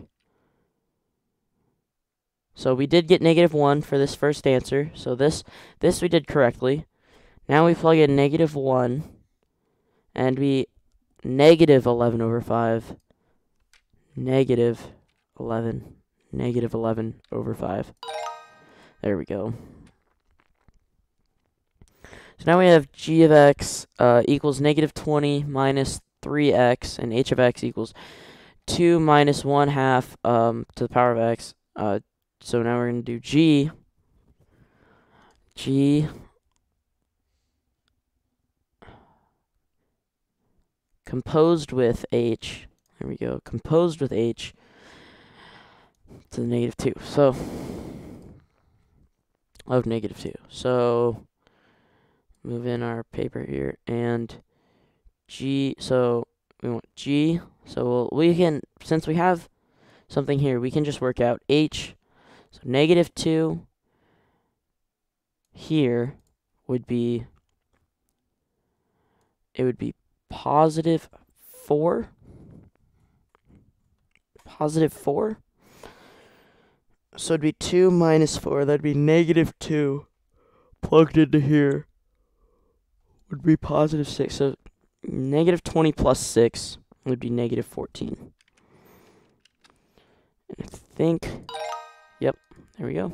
So we did get negative 1 for this first answer. So this we did correctly. Now we plug in negative 1. And we negative 11 over 5, negative 11 over 5. There we go. So now we have g of x equals negative 20 minus 3x, and h of x equals 2 minus 1 half to the power of x. So now we're going to do g composed with h, there we go, composed with h to the negative 2, so, of negative 2. So, move in our paper here, and g, so, we want g, so we can, since we have something here, we can just work out h, so negative 2 here would be, it would be positive 4. Positive 4. So it'd be 2 minus 4. That'd be negative 2. Plugged into here would be positive 6. So negative 20 plus 6 would be negative 14. And I think, yep, there we go.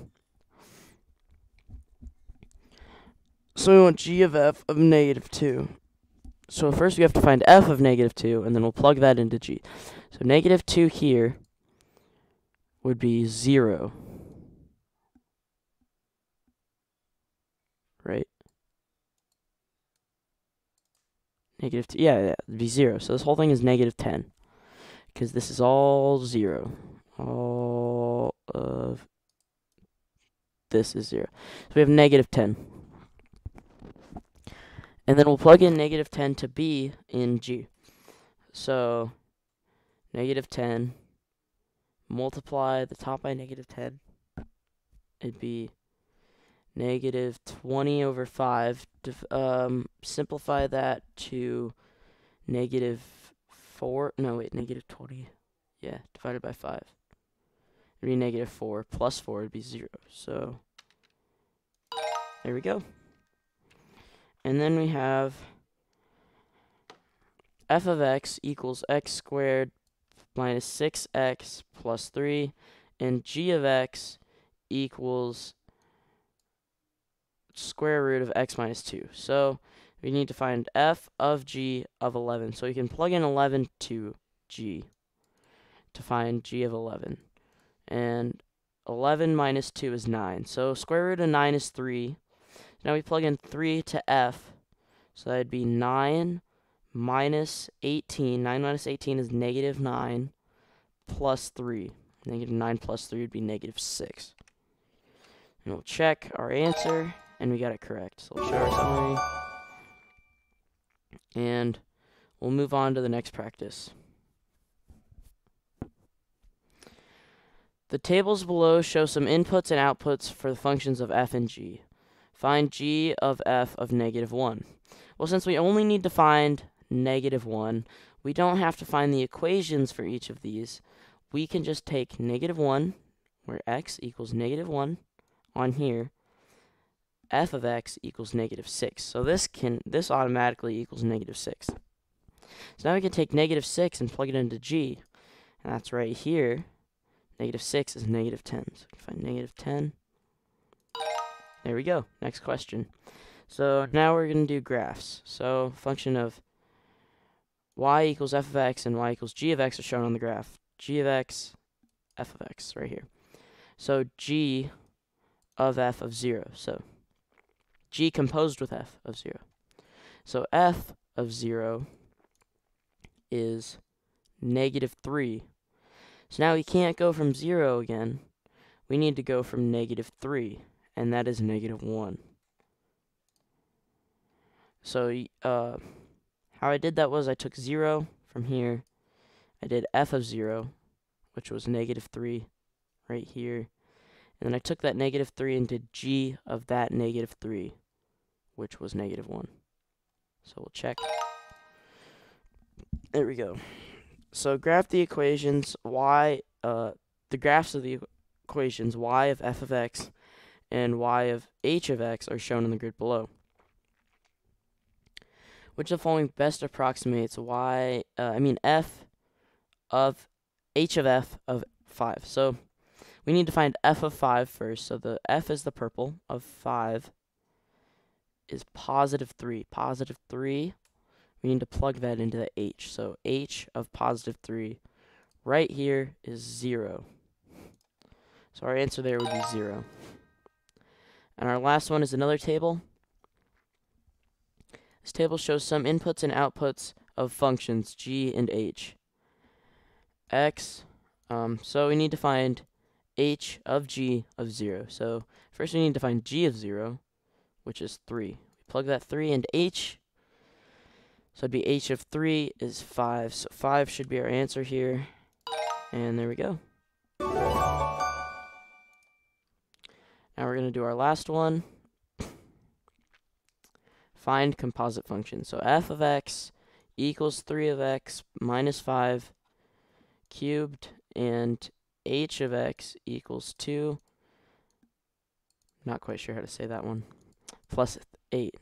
So we want g of f of negative 2. So first we have to find f of negative 2, and then we'll plug that into g. So negative 2 here would be 0. Right? Negative 2. Yeah, it'd be 0. So this whole thing is negative 10. Because this is all 0. All of this is 0. So we have negative 10. And then we'll plug in negative 10 to b in g. So negative 10, multiply the top by negative 10. It'd be negative 20 over 5. Simplify that to negative 4. No, wait, negative 20. Yeah, divided by 5. It'd be negative 4. Plus 4 would be 0. So there we go. And then we have f of x equals x squared minus 6x plus 3. And g of x equals square root of x minus 2. So we need to find f of g of 11. So we can plug in 11 to g to find g of 11. And 11 minus 2 is 9. So square root of 9 is 3. Now we plug in 3 to f. So that'd be 9 minus 18. 9 minus 18 is negative 9 plus 3. Negative 9 plus 3 would be negative 6. And we'll check our answer, and we got it correct. So we'll show our summary. And we'll move on to the next practice. The tables below show some inputs and outputs for the functions of f and g. Find g of f of negative 1. Well, since we only need to find negative 1, we don't have to find the equations for each of these. We can just take negative 1, where x equals negative 1, on here. F of x equals negative 6. So this automatically equals negative 6. So now we can take negative 6 and plug it into g. And that's right here. Negative 6 is negative 10. So we can find negative 10. There we go. Next question. So now we're going to do graphs. So function of y equals f of x and y equals g of x are shown on the graph. G of x, f of x, right here. So g of f of 0. So g composed with f of 0. So f of 0 is negative 3. So now we can't go from 0 again. We need to go from negative 3, and that is negative 1. So how I did that was I took 0 from here. I did f of 0, which was negative 3 right here. And then I took that negative 3 and did g of that negative 3, which was negative 1. So we'll check. There we go. So graph the equations the graphs of the equations y of f of x and y of h of x are shown in the grid below. Which of the following best approximates f of h of f of 5? So we need to find f of 5 first. So the f is the purple of 5 is positive 3. Positive 3, we need to plug that into the h. So h of positive 3 right here is 0. So our answer there would be 0. And our last one is another table. This table shows some inputs and outputs of functions g and h. So we need to find h of g of 0. So first we need to find g of 0, which is 3. We plug that 3 into h. So it'd be h of 3 is 5. So 5 should be our answer here. And there we go. Now we're going to do our last one. Find composite function. So f of x equals 3 of x minus 5 cubed, and h of x equals 2. Not quite sure how to say that one. Plus 8.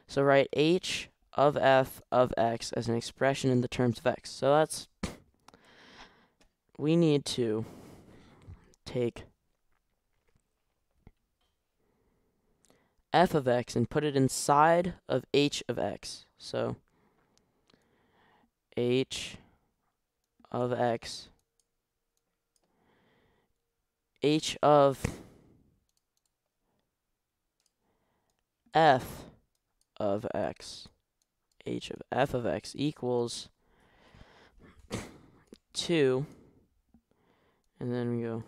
So write h of f of x as an expression in the terms of x. So we need to take f of x and put it inside of h of x. So h of x, h of f of x h of f of x equals 2, and then we go,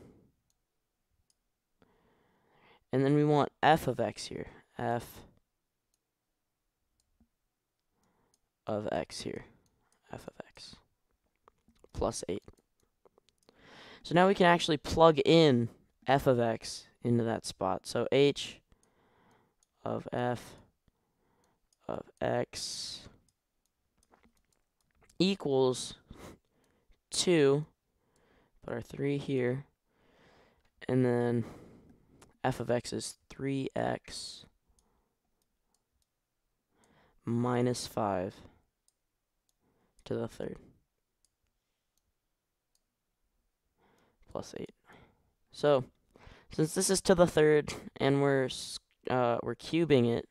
and then we want f of x here, f of x here, f of x, plus 8. So now we can actually plug in f of x into that spot. So h of f of x equals 2, put our 3 here, and then f of x is 3x minus 5 to the third plus 8. So since this is to the third and we're cubing it,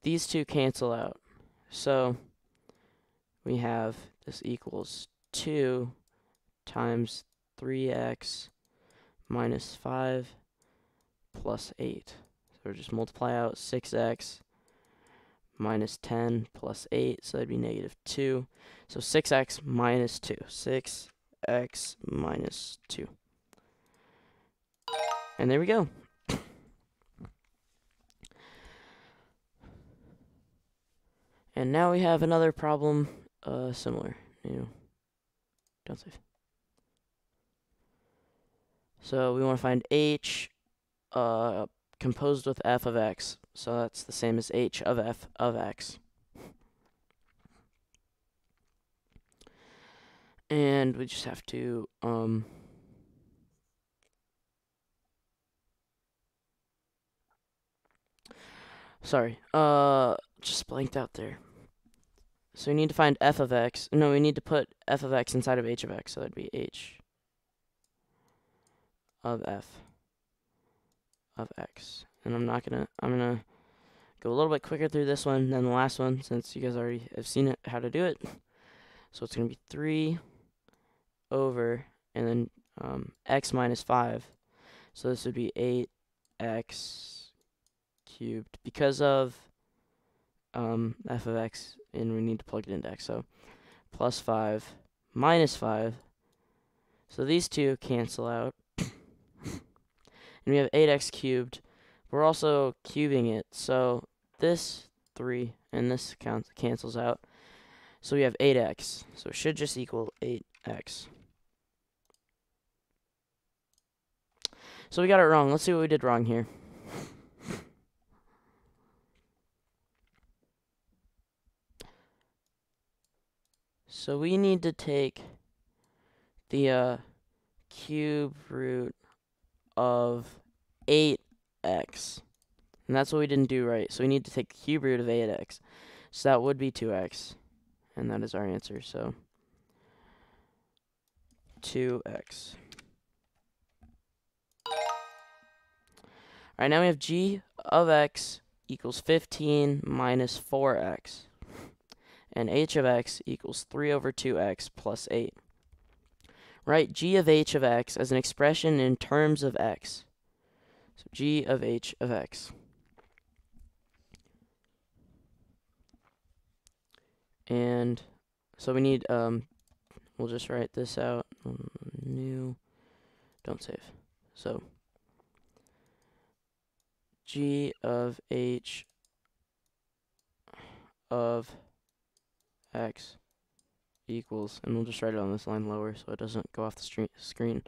these two cancel out. So we have this equals 2 times 3x minus 5 plus 8. So we'll just multiply out 6x minus 10 plus 8, so that'd be negative 2. So 6x minus 2. 6x minus 2. And there we go. And now we have another problem similar. Don't save. So we want to find h composed with f of x. So that's the same as h of f of x. And we just have to just blanked out there. So we need to find f of x. No, we need to put f of x inside of h of x. So that'd be h of f of x. And I'm gonna go a little bit quicker through this one than the last one, since you guys already have seen it, how to do it. So it's gonna be 3 over, and then x minus 5. So this would be 8x cubed because of f of x, and we need to plug it into x. So plus 5 minus 5. So these two cancel out. And we have 8x cubed. We're also cubing it, so this 3 and this cancels out. So we have 8x. So it should just equal 8x. So we got it wrong. Let's see what we did wrong here. So we need to take the cube root of 8x. And that's what we didn't do right. So we need to take the cube root of 8x. So that would be 2x. And that is our answer. So 2x. Alright, now we have g of x equals 15 minus 4x. And h of x equals 3 over 2x plus 8. Write g of h of x as an expression in terms of x. So g of h of x. And so we need, we'll just write this out. New, don't save. So g of h of x equals, and we'll just write it on this line lower so it doesn't go off the screen.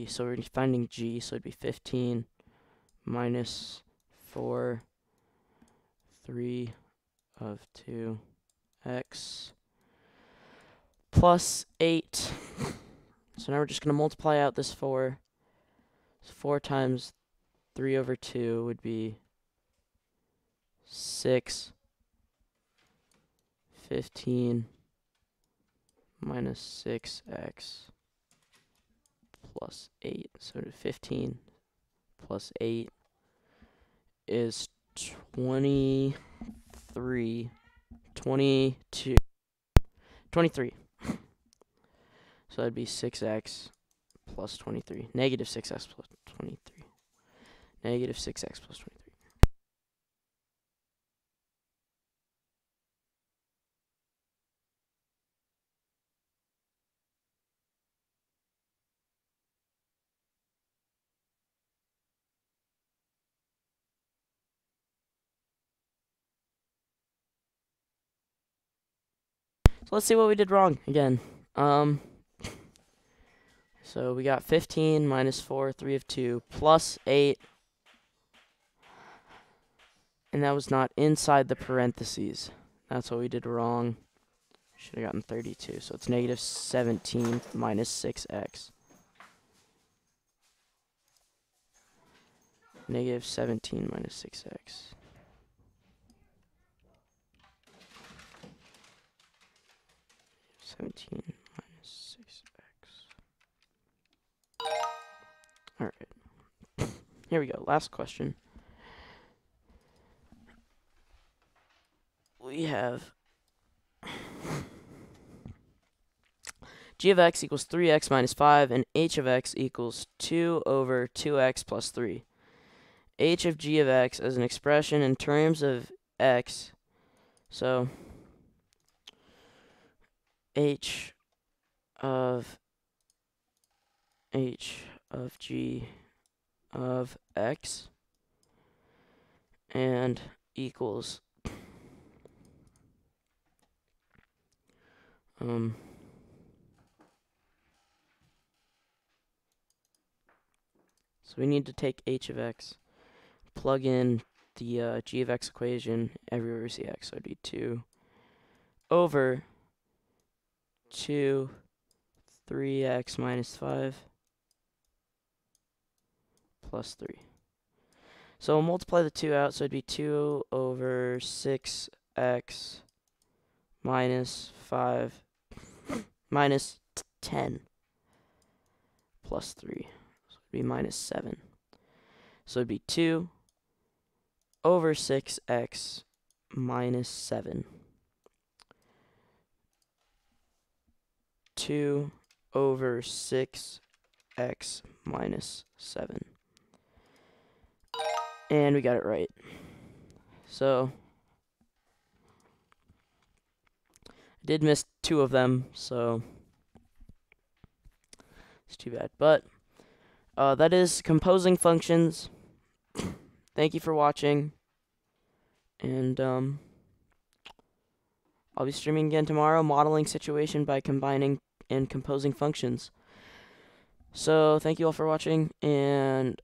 So we're finding g, so it'd be 15 minus 4, 3 of 2x plus 8. So now we're just going to multiply out this 4. So 4 times 3 over 2 would be 6. 15 minus 6x plus 8. So 15 plus 8 is 23. 23. So that'd be 6x plus 23. Negative 6x plus 23. Negative 6x plus 23. let's see what we did wrong again. So we got 15 minus 4, 3 of 2, plus 8. And that was not inside the parentheses. That's what we did wrong. Should have gotten 32. So it's negative 17 minus 6x. Negative 17 minus 6x. Seventeen minus 6x. Alright. Here we go. Last question. We have g of x equals 3x minus 5, and h of x equals 2 over 2x plus 3. H of g of x as an expression in terms of x. So h of g of x and equals so we need to take h of x, plug in the g of x equation everywhere we see x, so it'd be 2 over 3x minus 5 plus 3. So we'll multiply the 2 out, so it'd be 2 over 6x minus 5 minus 10 plus 3. So it'd be minus 7. So it'd be 2 over 6x minus 7. 2 over 6x minus 7. And we got it right. So I did miss 2 of them, so it's too bad. But that is composing functions. Thank you for watching. And I'll be streaming again tomorrow, modeling situation by combining and composing functions. So thank you all for watching, and